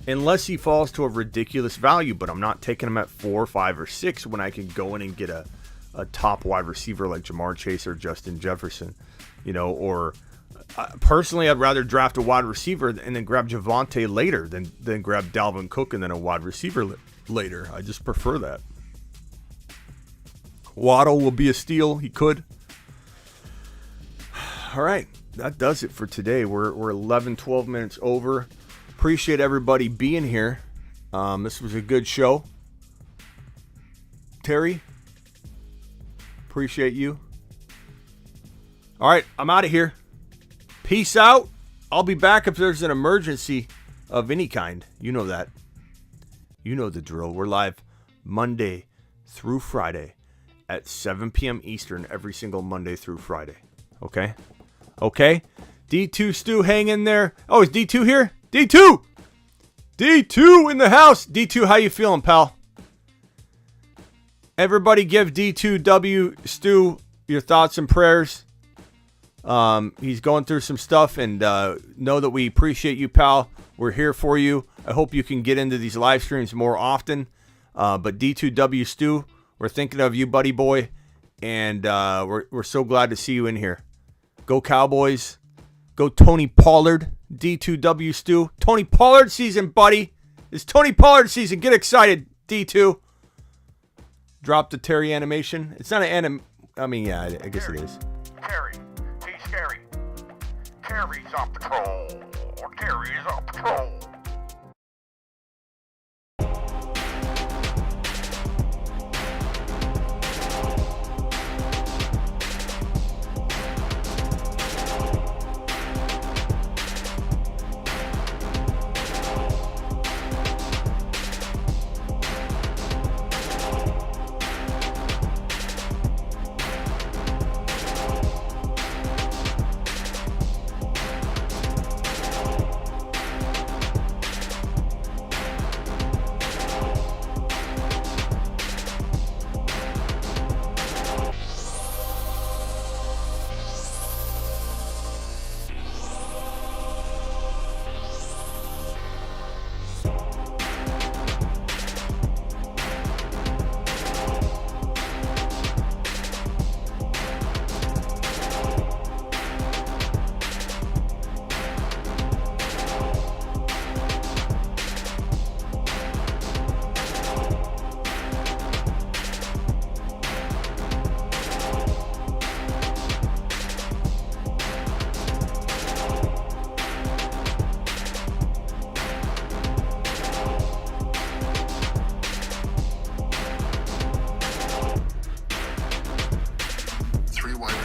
unless he falls to a ridiculous value, but I'm not taking him at 4, 5, or 6 when I can go in and get a top wide receiver like Jamar Chase or Justin Jefferson, or personally, I'd rather draft a wide receiver and then grab Javonte later than grab Dalvin Cook and then a wide receiver later. I just prefer that. Waddle will be a steal. He could. All right. That does it for today. We're 11, 12 minutes over. Appreciate everybody being here. This was a good show. Terry, appreciate you. All right, I'm out of here. Peace out. I'll be back if there's an emergency of any kind. You know that. You know the drill. We're live Monday through Friday at 7 p.m. Eastern every single Monday through Friday. Okay? Okay, D2 Stu, hang in there. Oh, is D2 here? D2! D2 in the house. D2, how you feeling, pal? Everybody give D2W Stu your thoughts and prayers. He's going through some stuff, and know that we appreciate you, pal. We're here for you. I hope you can get into these live streams more often. But D2W Stu, we're thinking of you, buddy boy, and we're so glad to see you in here. Go Cowboys. Go Tony Pollard. D2W Stu. Tony Pollard season, buddy. It's Tony Pollard season. Get excited, D2. Drop the Terry animation. It's not an I mean, yeah, I guess it is. Terry, he's scary. Terry's on patrol. Terry's on patrol.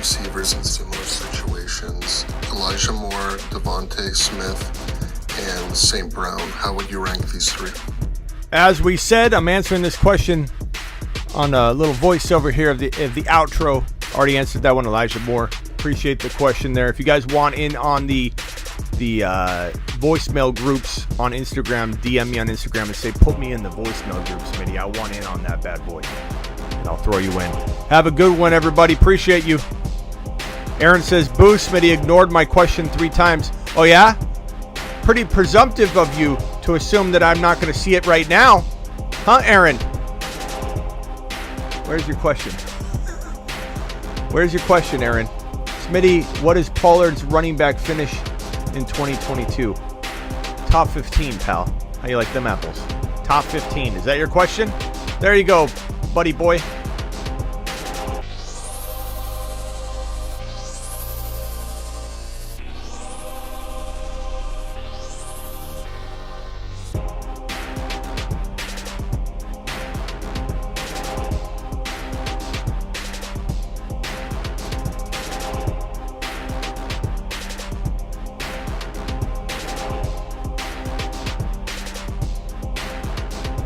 receivers in similar situations. Elijah Moore, Devontae Smith, and St. Brown. How would you rank these three? As we said, I'm answering this question on a little voiceover here of the outro. Already answered that one, Elijah Moore. Appreciate the question there. If you guys want in on the voicemail groups on Instagram, DM me on Instagram and say, put me in the voicemail group, Smitty. I want in on that bad boy. And I'll throw you in. Have a good one, everybody. Appreciate you. Aaron says, boo, Smitty ignored my question 3 times. Oh, yeah? Pretty presumptive of you to assume that I'm not going to see it right now. Huh, Aaron? Where's your question? Where's your question, Aaron? Smitty, what is Pollard's running back finish in 2022? Top 15, pal. How you like them apples? Top 15. Is that your question? There you go, buddy boy.